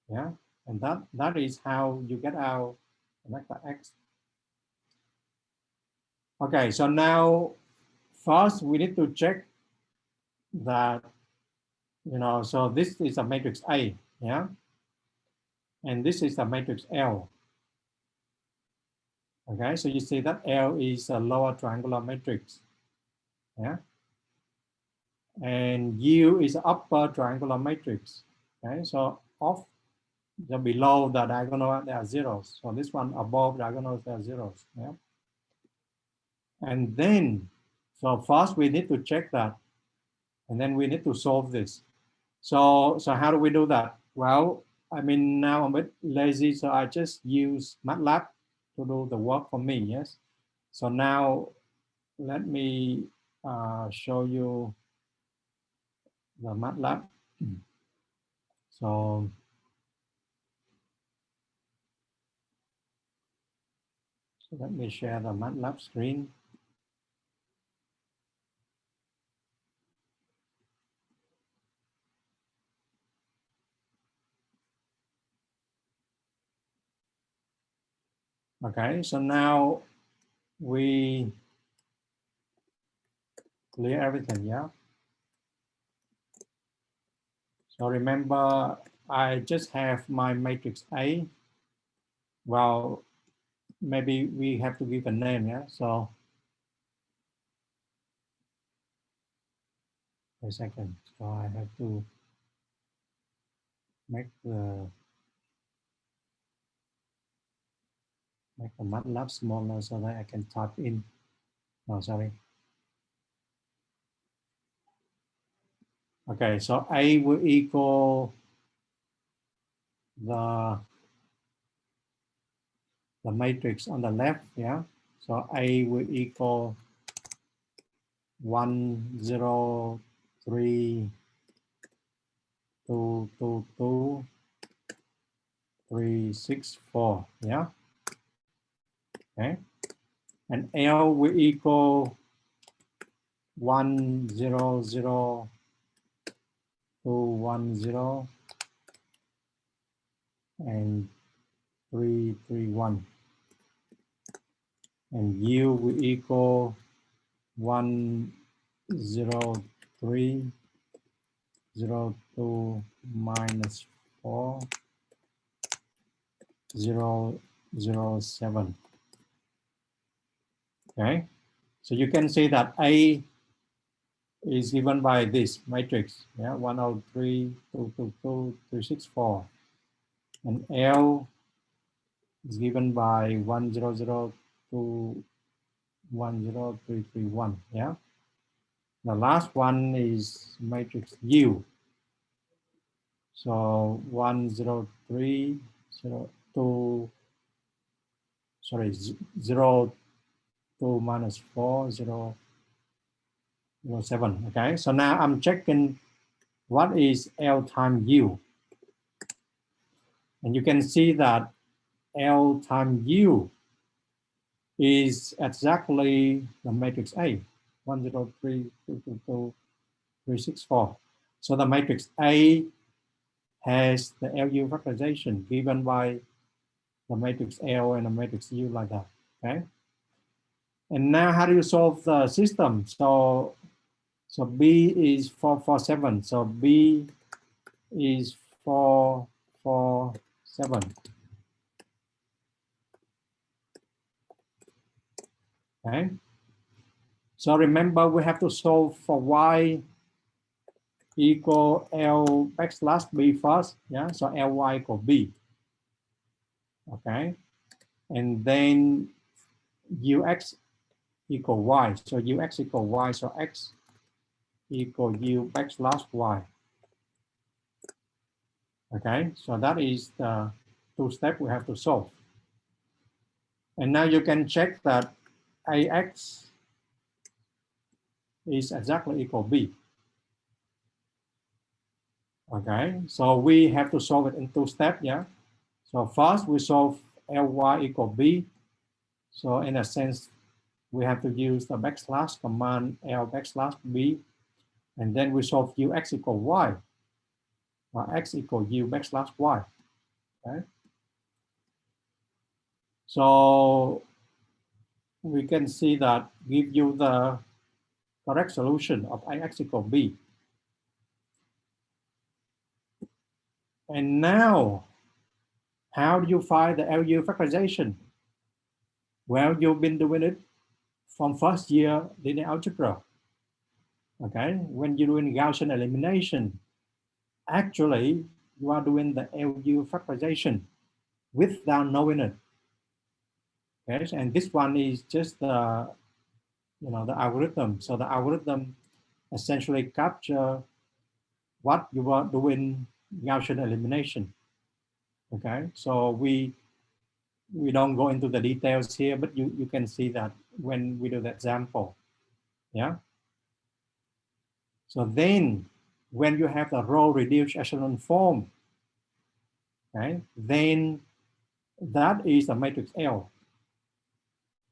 yeah? And that is how you get out vector X. Okay, so now first we need to check that, so this is a matrix A, yeah? And this is a matrix L. Okay, so you see that L is a lower triangular matrix, yeah? And U is upper triangular matrix, okay? So off the below the diagonal, there are zeros. So this one above diagonals, there are zeros, yeah? And then, so first we need to check that, and then we need to solve this. So how do we do that? Well, I mean, now I'm a bit lazy, so I just use MATLAB to do the work for me, yes? So now let me show you the MATLAB. So let me share the MATLAB screen. Okay, so now we clear everything, yeah? So remember, I just have my matrix A. Well, maybe we have to give a name, yeah? So, a second. So I have to make the MATLAB smaller so that I can type in. Oh, sorry. Okay, so A will equal the matrix on the left, yeah? So A will equal 1, 0, 3, 2, 2, 2, 3, 6, 4, yeah? Okay. And L will equal 1, 0, 0, 2, 1, 0, and 3, 3, 1. And U will equal 1, 0, 3, 0, 2, minus 4, 0, 0, 7. Okay, so you can see that A is given by this matrix, yeah, 103, 222, 364. And L is given by 100, 10331, yeah. The last one is matrix U. So 103, 02, sorry, 0, 2 minus 4, 0, 0, 7. Okay, so now I'm checking what is L times U. And you can see that L times U is exactly the matrix A, 103, 222, 364. So the matrix A has the LU factorization given by the matrix L and the matrix U like that, okay? And now how do you solve the system? So B is 447. So B is 447. Okay. So remember we have to solve for Y equal L backslash B first. Yeah. So Ly equal B. Okay. And then Ux equal Y. So Ux equal Y. So X equal U backslash Y. Okay. So that is the two steps we have to solve. And now you can check that AX is exactly equal B. Okay, so we have to solve it in two steps, yeah? So first we solve Ly equal B. So in a sense, we have to use the backslash command L backslash B, and then we solve Ux equal Y, or X equal U backslash Y, okay? So we can see that give you the correct solution of Ax equal B. And now, how do you find the LU factorization? Well, you've been doing it from first year linear algebra. Okay, when you're doing Gaussian elimination, actually you are doing the LU factorization without knowing it. Okay, and this one is just the the algorithm. So the algorithm essentially capture what you are doing Gaussian elimination. Okay, so we don't go into the details here, but you can see that when we do the example. Yeah. So then when you have the row reduced echelon form, okay, then that is the matrix L.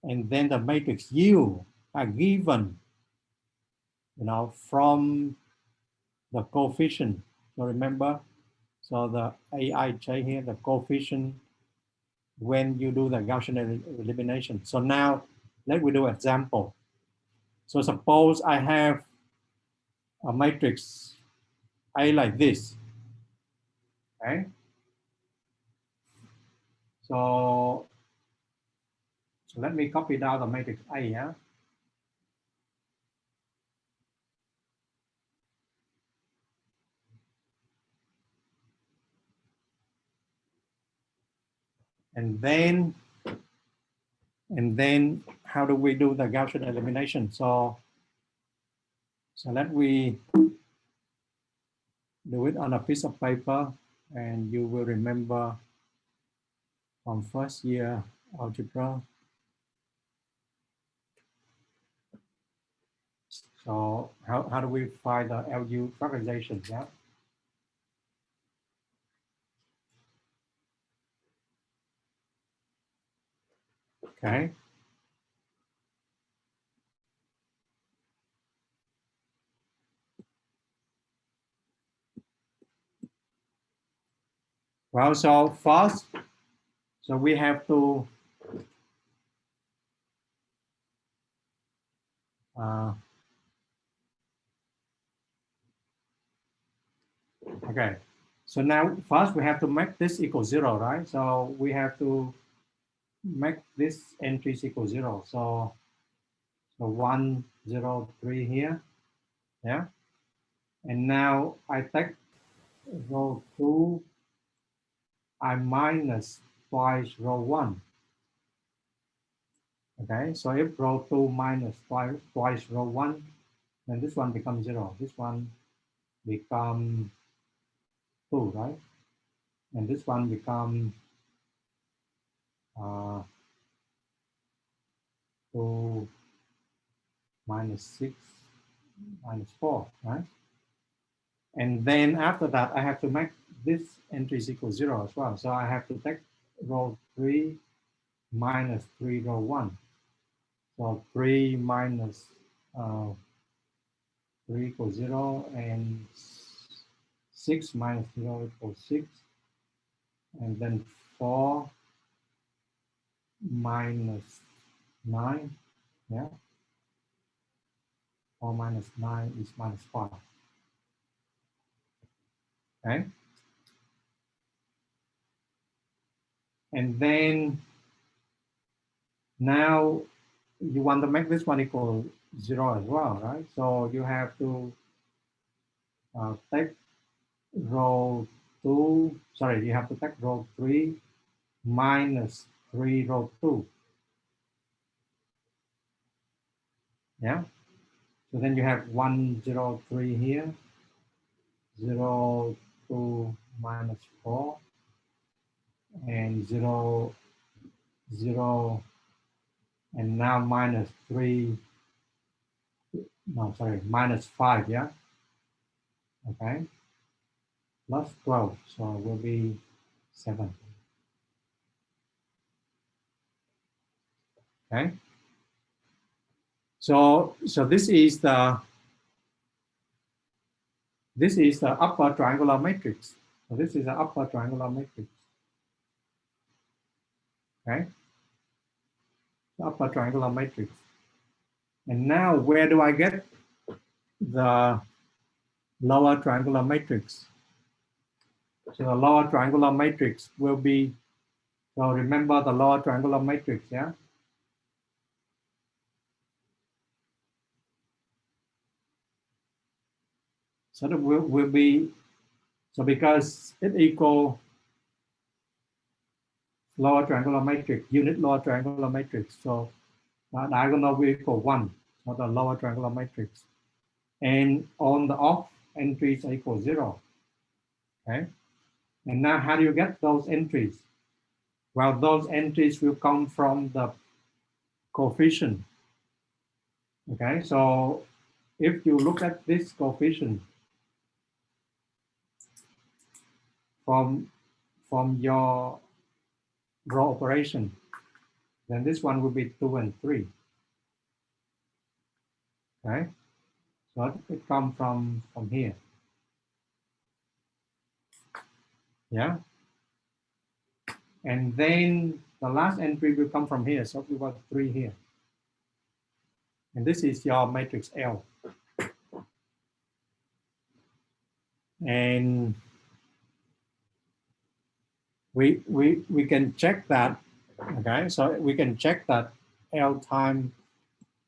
And then the matrix U are given, from the coefficient. So remember, so the Aij here, the coefficient when you do the Gaussian elimination. So now let me do an example. So suppose I have a matrix A like this, okay? So let me copy down the matrix A, yeah? And then how do we do the Gaussian elimination? So let me do it on a piece of paper, and you will remember from first year algebra. So how do we find the LU factorization? Yeah. Okay. Well, so first, so we have to okay. So now first we have to make this equal 0, right? So we have to make this entries equal 0. So 1, 0, 3 here. Yeah. And now I take row 2, I minus twice row 1. Okay, so if row 2 minus twice row 1, then this one becomes 0. This one becomes 2, right? And this one becomes 2 minus 6 minus 4, right? And then after that, I have to make this entry is equal 0 as well. So I have to take row 3 minus 3 row 1. So 3 minus 3 equals 0, and 6 minus 0 equals 6. And then 4 minus 9, yeah. 4 minus 9 is minus 5. Okay. And then now you want to make this one equal 0 as well, right? So you have to take row 2, sorry, you have to take row 3 minus 3 row 2. Yeah. So then you have 1, 0, 3 here, 0, 2 minus 4, and 0, 0, and now minus 3, no, sorry, minus 5, yeah? Okay, plus 12, so it will be 7. Okay, so this is the upper triangular matrix. So this is the upper triangular matrix. Okay, the upper triangular matrix. And now where do I get the lower triangular matrix? So the lower triangular matrix will be, so remember the lower triangular matrix, yeah? So that will be, so because it equal lower triangular matrix, unit lower triangular matrix. So diagonal will equal 1 for the lower triangular matrix. And on the off entries equal 0. Okay. And now how do you get those entries? Well, those entries will come from the coefficient. Okay, so if you look at this coefficient from your row operation, then this one will be 2 and 3. Okay, so it comes from here. Yeah, and then the last entry will come from here, so we got 3 here. And this is your matrix L. And we can check that. Okay, so we can check that L times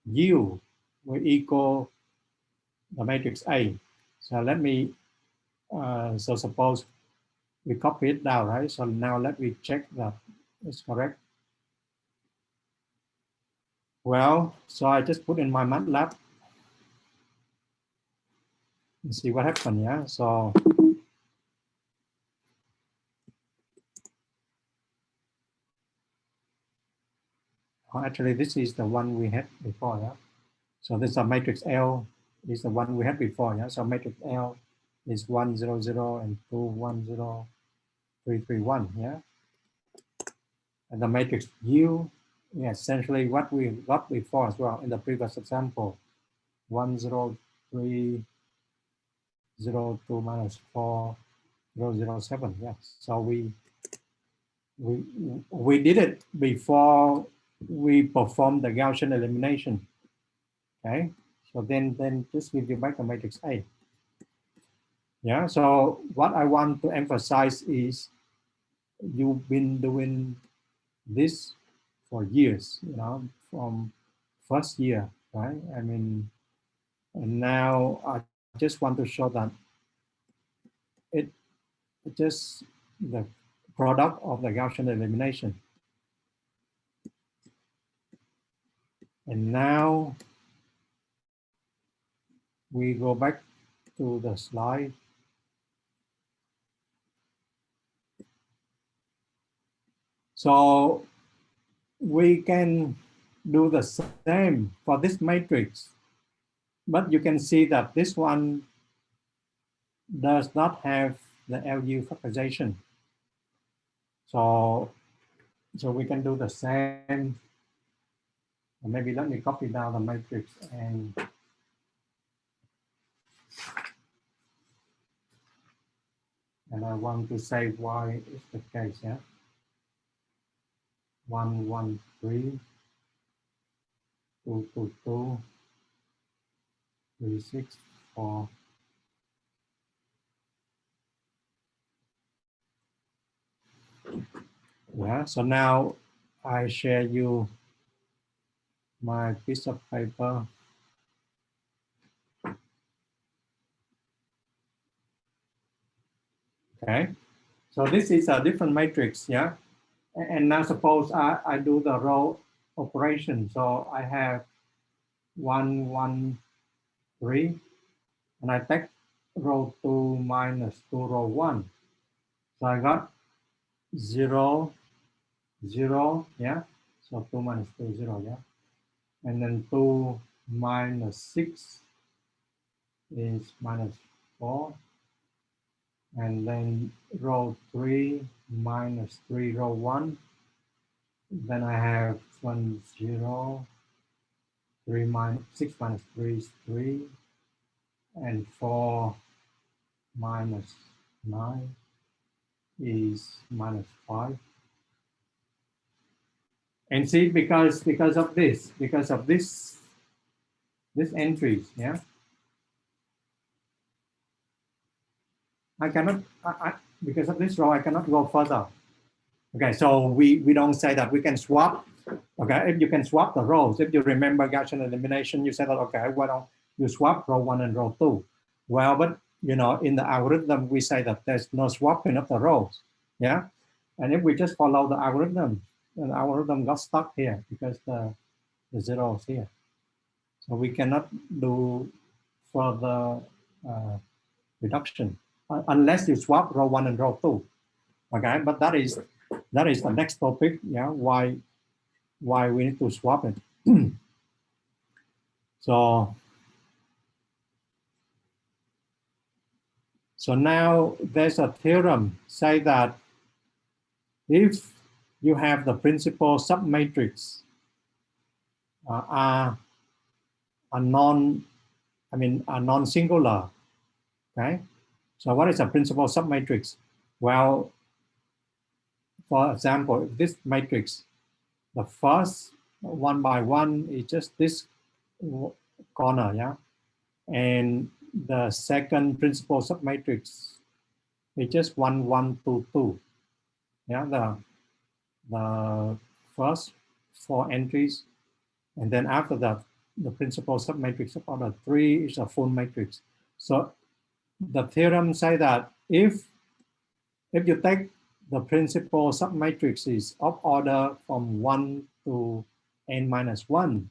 U will equal the matrix A. So let me, so suppose we copy it down, right? So now let me check that it's correct. Well, so I just put in my MATLAB and see what happened, yeah? So actually this is the one we had before, yeah? So this is a matrix L, is the one we had before, yeah? So matrix L is 1, 0, 0, and 2, 1, 0, 3, 3, 1, yeah? And the matrix U, yeah, essentially what we got before as well in the previous example, 1, 0, 3, 0, 2, minus 4, 0, 0, 7, yes. So we did it before we performed the Gaussian elimination, okay? So then just give you back the matrix A. Yeah, so what I want to emphasize is you've been doing this for years, you know, from first year, right? I mean, and now I just want to show that it just the product of the Gaussian elimination. And now we go back to the slide. So we can do the same for this matrix, but you can see that this one does not have the LU factorization. So we can do the same. Maybe let me copy down the matrix and I want to say why is the case, yeah? 1, 1, 3, 2, 2, 2, 3, 6, 4. Yeah, so now I share you my piece of paper. Okay, so this is a different matrix, yeah? And now suppose I do the row operation. So I have 1, 1, 3, and I take row 2 minus 2 row 1. So I got 0, 0, yeah? So 2 minus 2, 0, yeah? and then 2 minus 6 is minus 4, and then row 3 minus 3 row 1, then I have 1 0, 3 minus 6 minus 3 is 3, and 4 minus 9 is minus 5. And see, because of this entries, yeah, I cannot, because of this row, I cannot go further. Okay, so we don't say that we can swap. Okay, if you can swap the rows, if you remember Gaussian elimination, you said that, okay, why don't you swap row 1 and row 2? Well, but you know, in the algorithm, we say that there's no swapping of the rows. Yeah, and if we just follow the algorithm got stuck here because the zero is here. So we cannot do further reduction unless you swap row 1 and row 2. Okay, but that is the next topic. Yeah, why we need to swap it. So now there's a theorem say that if you have the principal submatrix are non-singular. Okay, so what is a principal submatrix? Well, for example, if this matrix, the first 1 by 1 is just this corner, yeah, and the second principal submatrix is just 1 1 2 2. Yeah, the first 4 entries, and then after that, the principal submatrix of order 3 is a full matrix. So the theorem say that if you take the principal submatrices of order from 1 to n minus 1,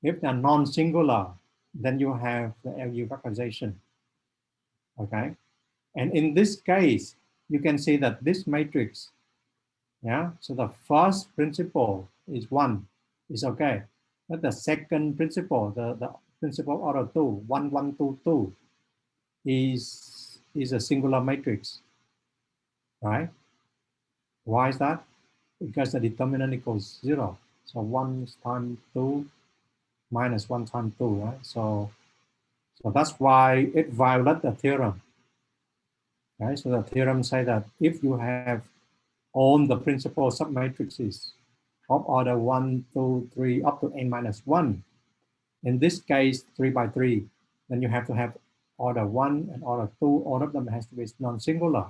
if they're non-singular, then you have the LU factorization. Okay, and in this case, you can see that this matrix, yeah, so the first principal is 1, is okay, but the second principal, the principal order 2, 1 1 2 2, is a singular matrix, right? Why is that? Because the determinant equals 0. So 1 times 2 minus 1 times 2, right? So that's why it violates the theorem. Right? So the theorem says that if you have all the principal submatrices of order 1, 2, 3, up to n minus 1, in this case 3 by 3, then you have to have order 1 and order 2, all of them has to be non-singular.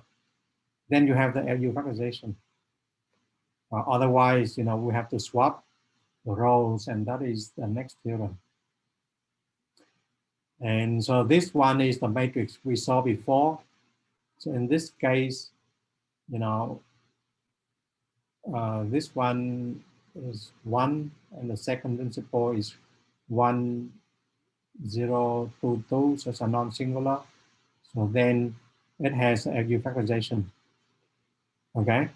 Then you have the LU factorization. Otherwise, you know, we have to swap the rows, and that is the next theorem. And so this one is the matrix we saw before. So in this case, you know, this one is 1, and the second principal is 1 0 2 2, so it's a non-singular. So then it has LU factorization. Okay.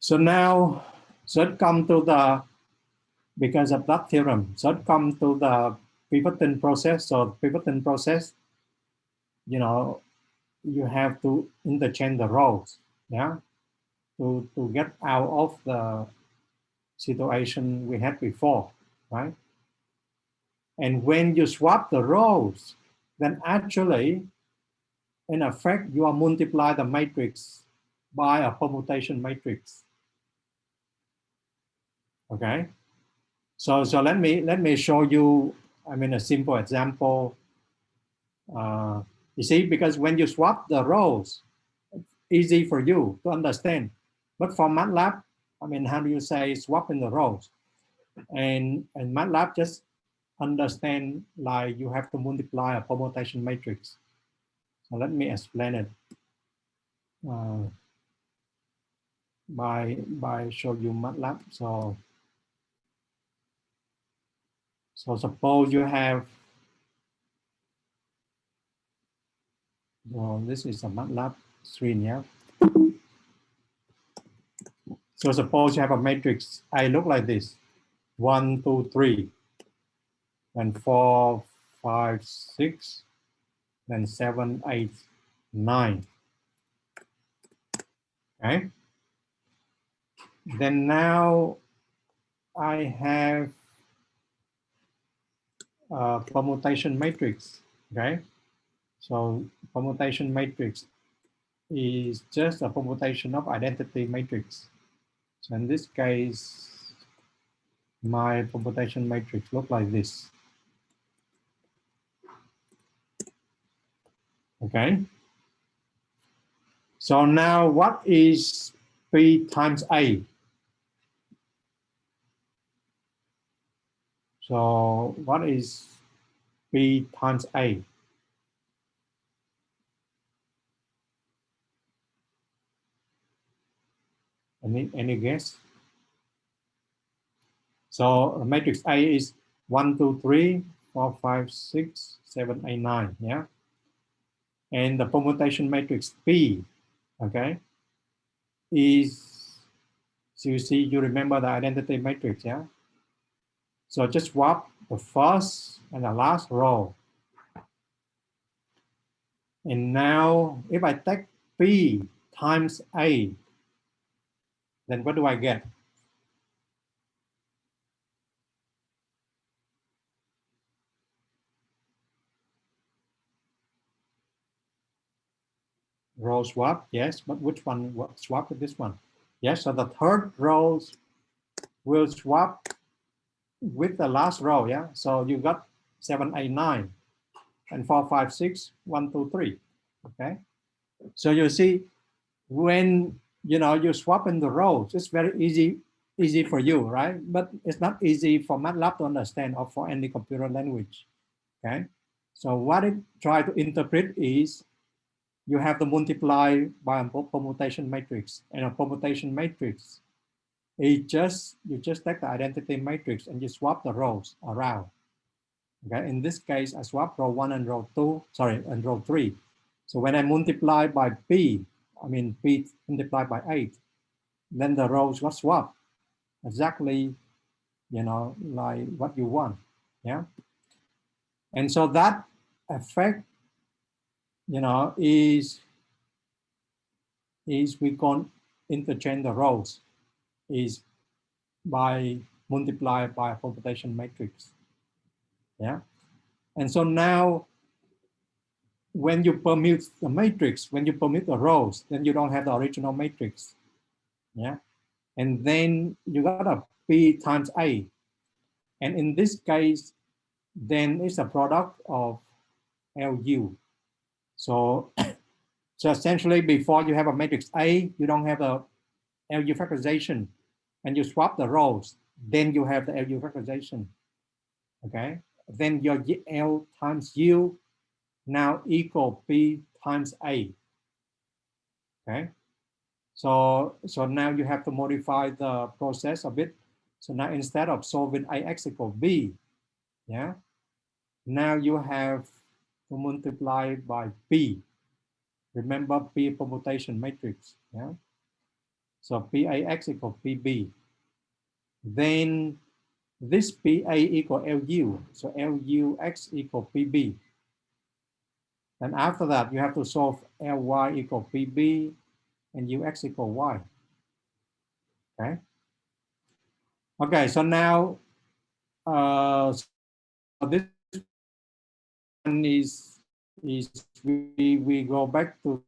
So now, so it come to the, because of that theorem, so it come to the pivoting process. So pivoting process, you know, you have to interchange the rows, yeah, to get out of the situation we had before, right? And when you swap the rows, then actually, in effect, you are multiply the matrix by a permutation matrix. Okay, so let me show you. I mean, a simple example. You see, because when you swap the rows, it's easy for you to understand. But for MATLAB, I mean, how do you say swapping the rows? And MATLAB just understand like you have to multiply a permutation matrix. So let me explain it by show you MATLAB. So suppose you have, well, this is a MATLAB screen, yeah. So suppose you have a matrix. I look like this: 1 2 3. then 4, 5, 6, then 7, 8, 9. Okay. Then now I have a permutation matrix. Okay. So permutation matrix is just a permutation of identity matrix. So in this case, my permutation matrix look like this. Okay. So now what is P times A? So what is P times A? Any guess? So matrix A is 1, 2, 3, 4, 5, 6, 7, 8, 9. Yeah. And the permutation matrix P, okay, is, so you remember the identity matrix, yeah? So just swap the first and the last row. And now if I take P times A, then what do I get? Row swap, yes, but which one swap with this one? Yes, so the third row will swap with the last row, yeah? So you got 7, 8, 9, and 4, 5, 6, 1, 2, 3, okay? So you see, when you swap in the rows, it's very easy for you, right? But it's not easy for MATLAB to understand or for any computer language, okay? So what it try to interpret is you have to multiply by a permutation matrix, and a permutation matrix is you just take the identity matrix and you swap the rows around. Okay, in this case, I swap row 1 and row 2, sorry, and row 3. So when I multiply by P, I mean P multiplied by 8, then the rows got swapped exactly, like what you want, yeah? And so that effect, is we can interchange the rows is by multiply by a permutation matrix, yeah? And so now when you permute the matrix, when you permute the rows, then you don't have the original matrix, yeah? And then you got a P times A. And in this case, then it's a product of LU. So, so essentially before you have a matrix A, you don't have a LU factorization, and you swap the rows, then you have the LU factorization, okay? Then your L times U now equal P times A, okay? So now you have to modify the process a bit. So now instead of solving AX equal B, yeah, now you have to multiply by P. Remember P permutation matrix, yeah? So PAX equal PB. Then this PA equal LU, so LUX equal PB. And after that, you have to solve LY equal PB and UX equal Y, okay? Okay, so now so this one is we go back to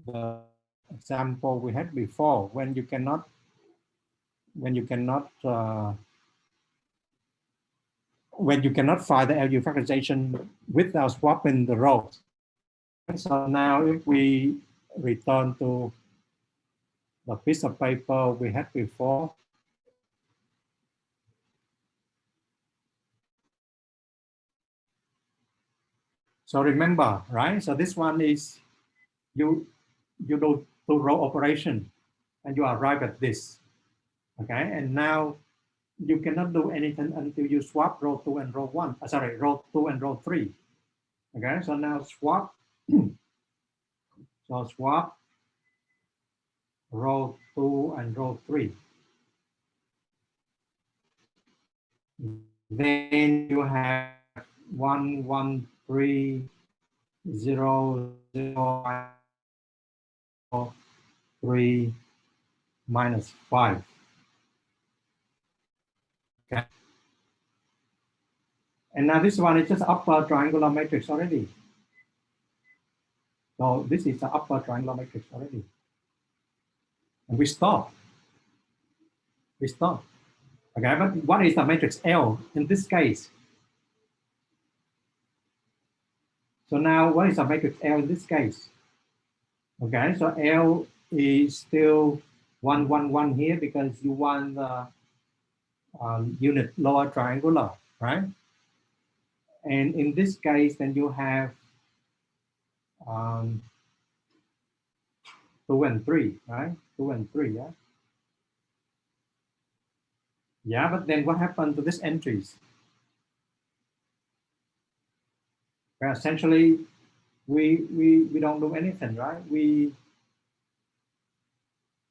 the example we had before when you cannot find the LU factorization without swapping the rows. So now if we return to the piece of paper we had before, so remember, right? So this one is you do two row operation and you arrive at this, okay? And now you cannot do anything until you swap row 2 and row 1, sorry, row 2 and row 3, okay? So now swap, so swap row 2 and row 3. Then you have 1, 1, 3, 0, 0, 3, minus 5. Okay. And now this one is just upper triangular matrix already. So this is the upper triangular matrix already. And we stop. We stop. Okay, but what is the matrix L in this case? So now what is the matrix L in this case? Okay, so L is still 1, 1, 1 here because you want the unit lower triangular, right? And in this case, then you have 2 and 3, right? 2 and 3, yeah? Yeah, but then what happened to these entries? Well, essentially, we don't do anything, right?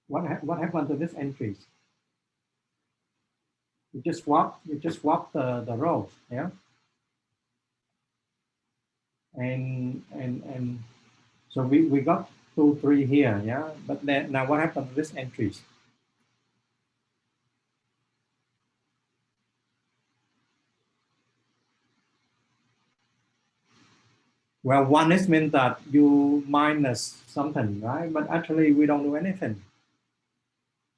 What happened to these entries? You just swap the rows, yeah? And so we got 2, 3 here, yeah? But then now what happened to these entries? Well, one is meant that you minus something, right? But actually we don't do anything.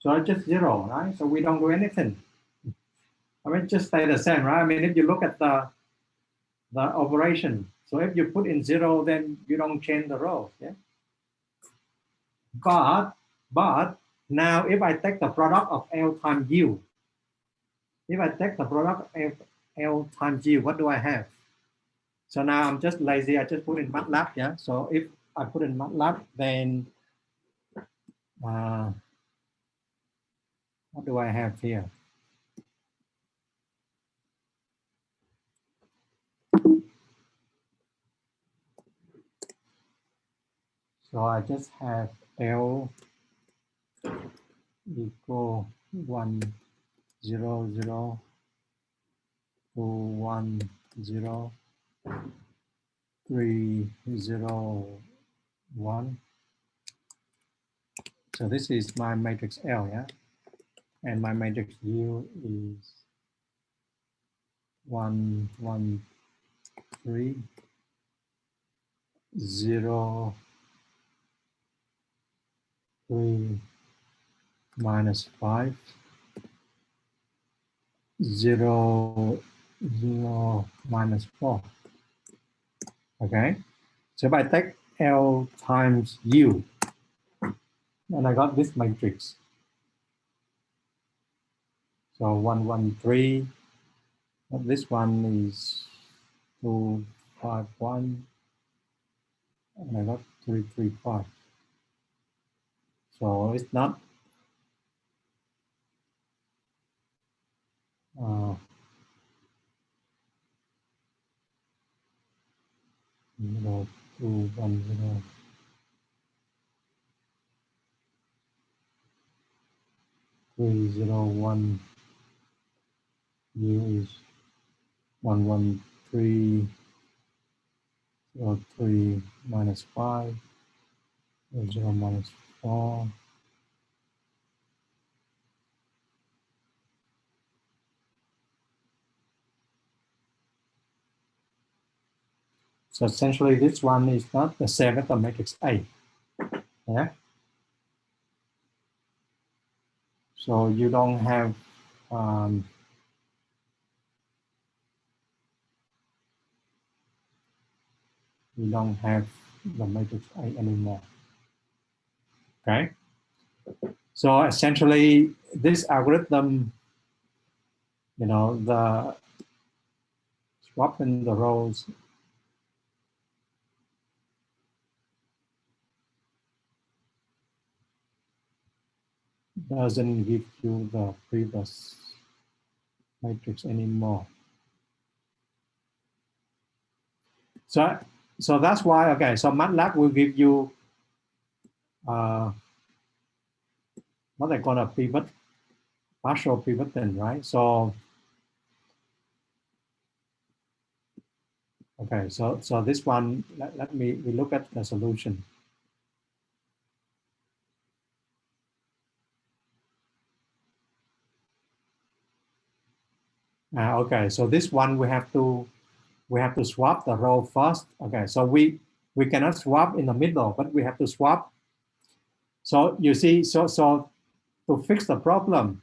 So it's just 0, right? So we don't do anything. I mean, just stay the same, right? I mean, if you look at the operation, so if you put in 0, then you don't change the rows, yeah? But now if I take the product of L times U, if I take the product of L times U, what do I have? So now I'm just lazy, I just put in MATLAB, yeah? So if I put in MATLAB, then what do I have here? So I just have L equal 1, 0, 0, 2, 1, 0, 3, 0, 1. So this is my matrix L, yeah? And my matrix U is 1, 1, 3, 0, 3, minus 5, 0, 0, minus 4. Okay, so if I take L times U, and I got this matrix. So 1, 1, 3. This one is 2, 5, 1. And I got 3, 3, 5. So it's not 0, 2, 1, 0. 3, 0, 1. U is 1, 1, 3, 0, 3, minus 5, 0, minus 4. So essentially this one is not the same as the matrix A. Yeah. So you don't have the matrix A anymore. Okay. So essentially this algorithm, you know, the swapping the rows doesn't give you the previous matrix anymore. So that's why, okay, so MATLAB will give you what they call a pivot, partial pivoting, right? So Okay, so this one, let me we look at the solution. Okay, so this one we have to swap the row first. Okay, so we cannot swap in the middle, but we have to swap. So you see, so to fix the problem,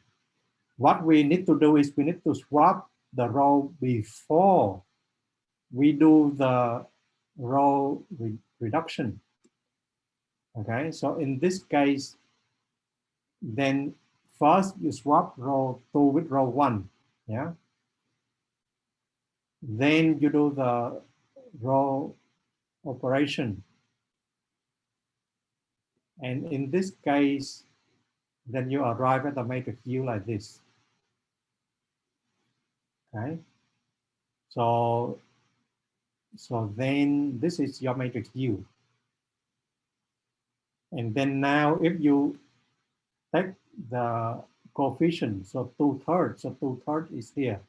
what we need to do is we need to swap the row before we do the row reduction. Okay, so in this case, then first you swap row 2 with row 1. Yeah. Then you do the row operation. And in this case, then you arrive at the matrix U like this. Okay. So then this is your matrix U. And then now if you take the coefficient, so 2/3, so 2/3 is here.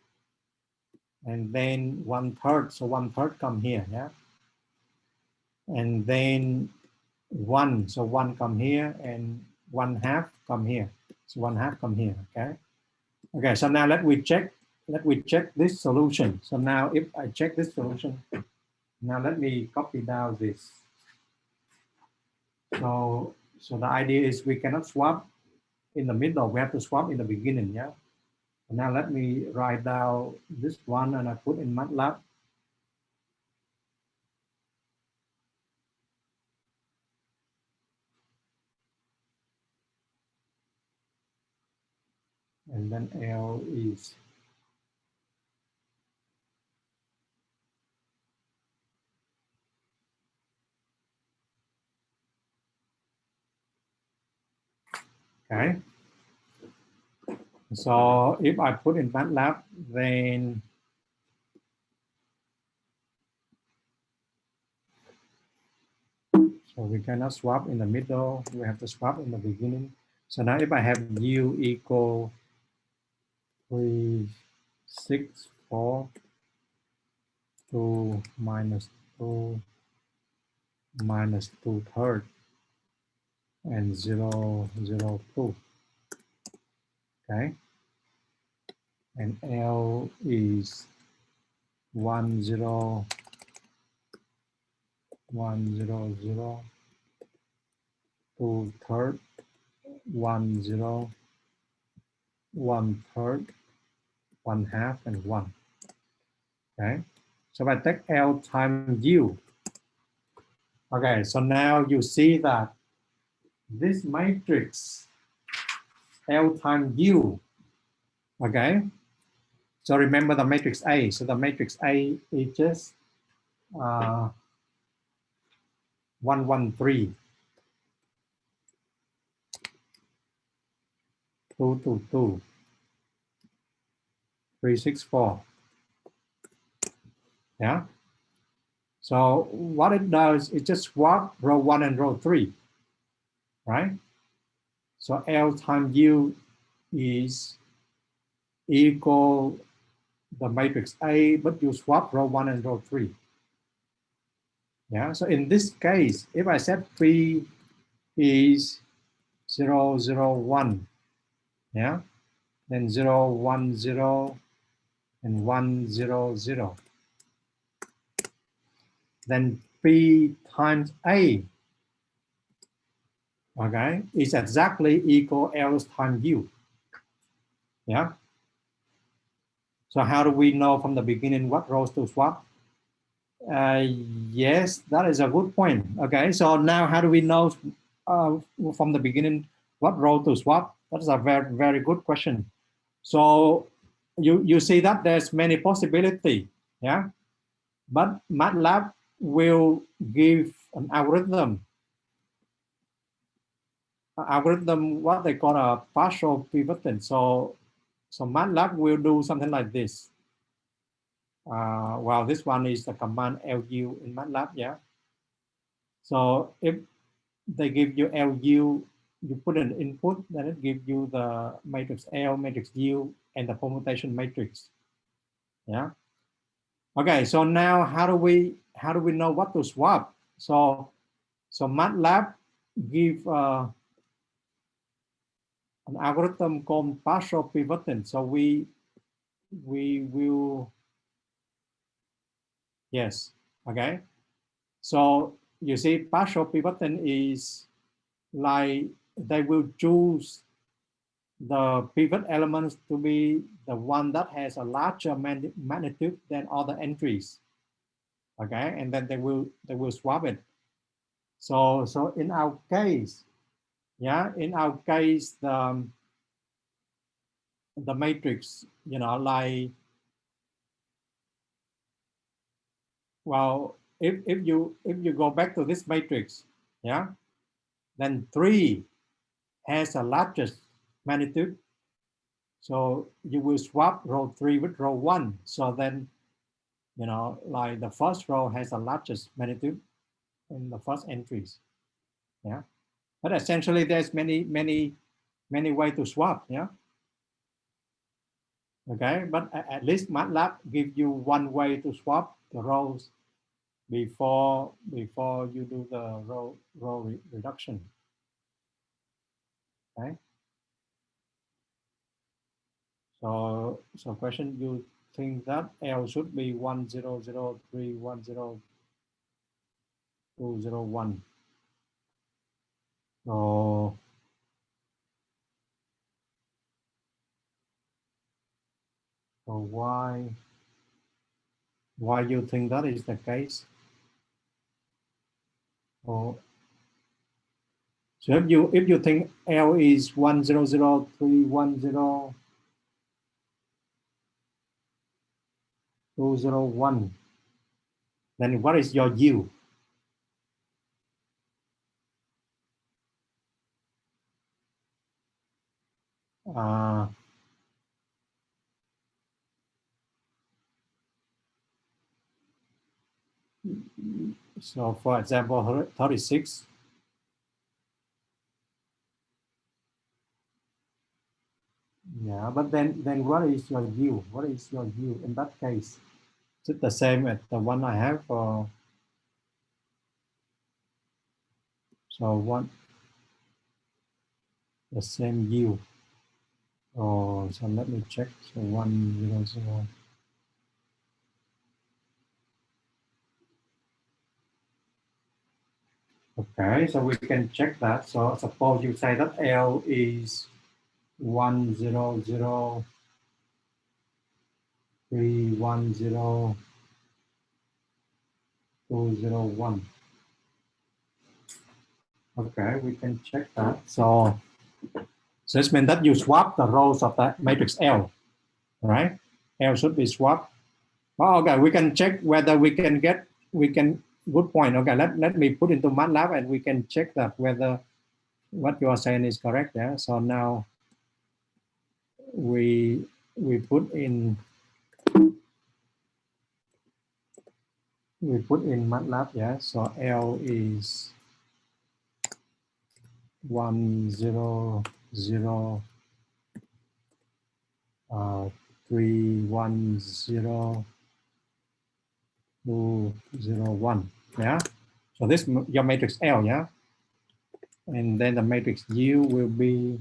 And then 1/3, so 1/3 come here, yeah. And then 1, so 1 come here, and 1/2 come here. So 1/2 come here, okay. Okay, so now let we check this solution. So now if I check this solution, now let me copy down this. So the idea is we cannot swap in the middle, we have to swap in the beginning, yeah. Now let me write down this one and I put in MATLAB. And then L is okay. So if I put in MATLAB, then so we cannot swap in the middle, we have to swap in the beginning. So now if I have U equal 3, 6, 4, 2 minus 2 minus 2/3 and 0, 0, 2. Okay. And L is 1, 0, 1, 0, 0, 2/3, 1, 0, 1/3, 1/2, and 1. Okay. So if I take L times U. Okay, so now you see that this matrix L times U. Okay. So remember the matrix A. So the matrix A is just 1, 1, 3, 2, 2, 2, 3, 6, 4. Yeah. So what it does, it just swap row 1 and row 3, right? So L times U is equal the matrix A, but you swap row 1 and row 3. Yeah, so in this case, if I set P is 0, 0, 1, yeah, then 0, 1, 0, and 1, 0, 0. Then P times A, okay, is exactly equal L times U. Yeah. So how do we know from the beginning what rows to swap? Yes, that is a good point. Okay, so now how do we know from the beginning what row to swap? That's a very, very good question. So you see that there's many possibility, yeah? But MATLAB will give an algorithm what they call a partial pivoting. So MATLAB will do something like this. Well, this one is the command LU in MATLAB, yeah. So if they give you LU, you put an input, then it gives you the matrix L, matrix U, and the permutation matrix, yeah. Okay, so now how do we know what to swap? So MATLAB give an algorithm called partial pivoting. So we will, yes, okay. So you see, partial pivoting is like they will choose the pivot elements to be the one that has a larger magnitude than other entries. Okay, and then they will swap it. So in our case, yeah, in our case, the matrix, you know, like, well, if you go back to this matrix, yeah, then 3 has the largest magnitude. So you will swap row 3 with row 1. So then, you know, like the first row has the largest magnitude in the first entries. Yeah. But essentially there's many ways to swap. Yeah. Okay. But at least MATLAB gives you one way to swap the rows before you do the row reduction. Okay. So question, you think that L should be 1003100201. So why you think that is the case? Or so if you think L is 1003100201, then what is your U? So for example, 36. Yeah, but then what is your U? What is your U in that case? Is it the same as the one I have, or so one the same U? Oh, so let me check. So 100. Okay, so we can check that. So suppose you say that L is 1003100201. Okay, we can check that. So this means that you swap the rows of that matrix L, right? L should be swapped. Oh, okay, we can check whether we can good point. Okay, let me put into MATLAB and we can check that whether what you are saying is correct. Yeah. So now we put in MATLAB. Yeah. So L is 1003100201. Yeah. So this your matrix L. Yeah. And then the matrix U will be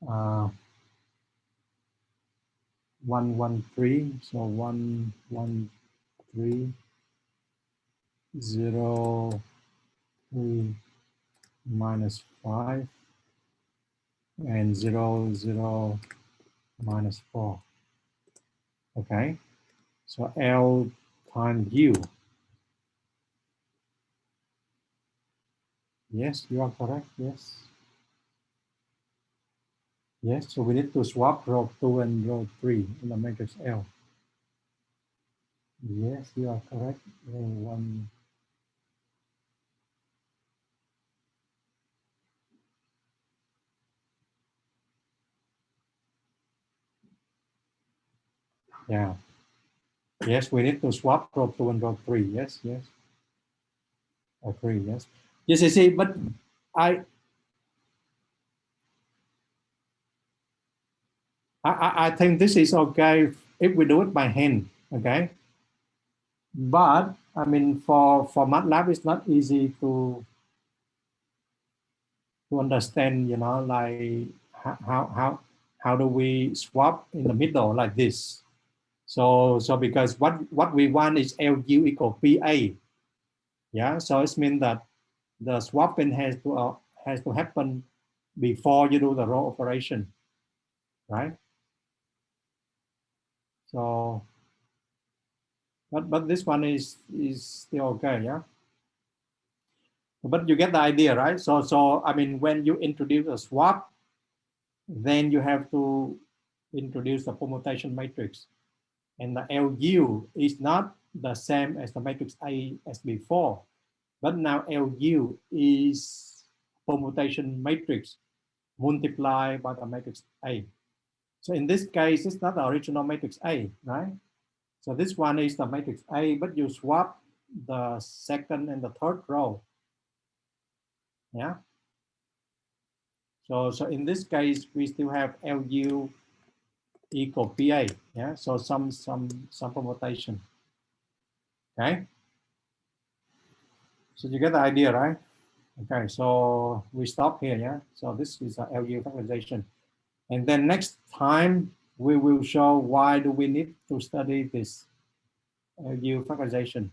113. So 113 0 3 minus 5 and 0 0 minus 4. Okay, so L times U. Yes, you are correct. Yes. Yes, so we need to swap row 2 and row 3 in the matrix L. Yes, you are correct. Row 1. Yeah. Yes, we need to swap row 2 and row 3. Yes, yes. Agree, yes. Yes, I see, but I think this is okay if we do it by hand, okay? But I mean, for MATLAB, it's not easy to understand, you know, like how do we swap in the middle like this? So because what we want is LU equal PA. Yeah, so it means that the swapping has to happen before you do the row operation, right? So, but this one is still okay, yeah. But you get the idea, right? So I mean, when you introduce a swap, then you have to introduce the permutation matrix, and the LU is not the same as the matrix A as before, but now LU is permutation matrix multiplied by the matrix A. So in this case, it's not the original matrix A, right? So this one is the matrix A, but you swap the second and the third row. Yeah. So in this case, we still have LU equal PA. Yeah. So some permutation. Okay. So you get the idea, right? Okay. So we stop here. Yeah. So this is LU factorization, and then next time we will show why do we need to study this LU factorization.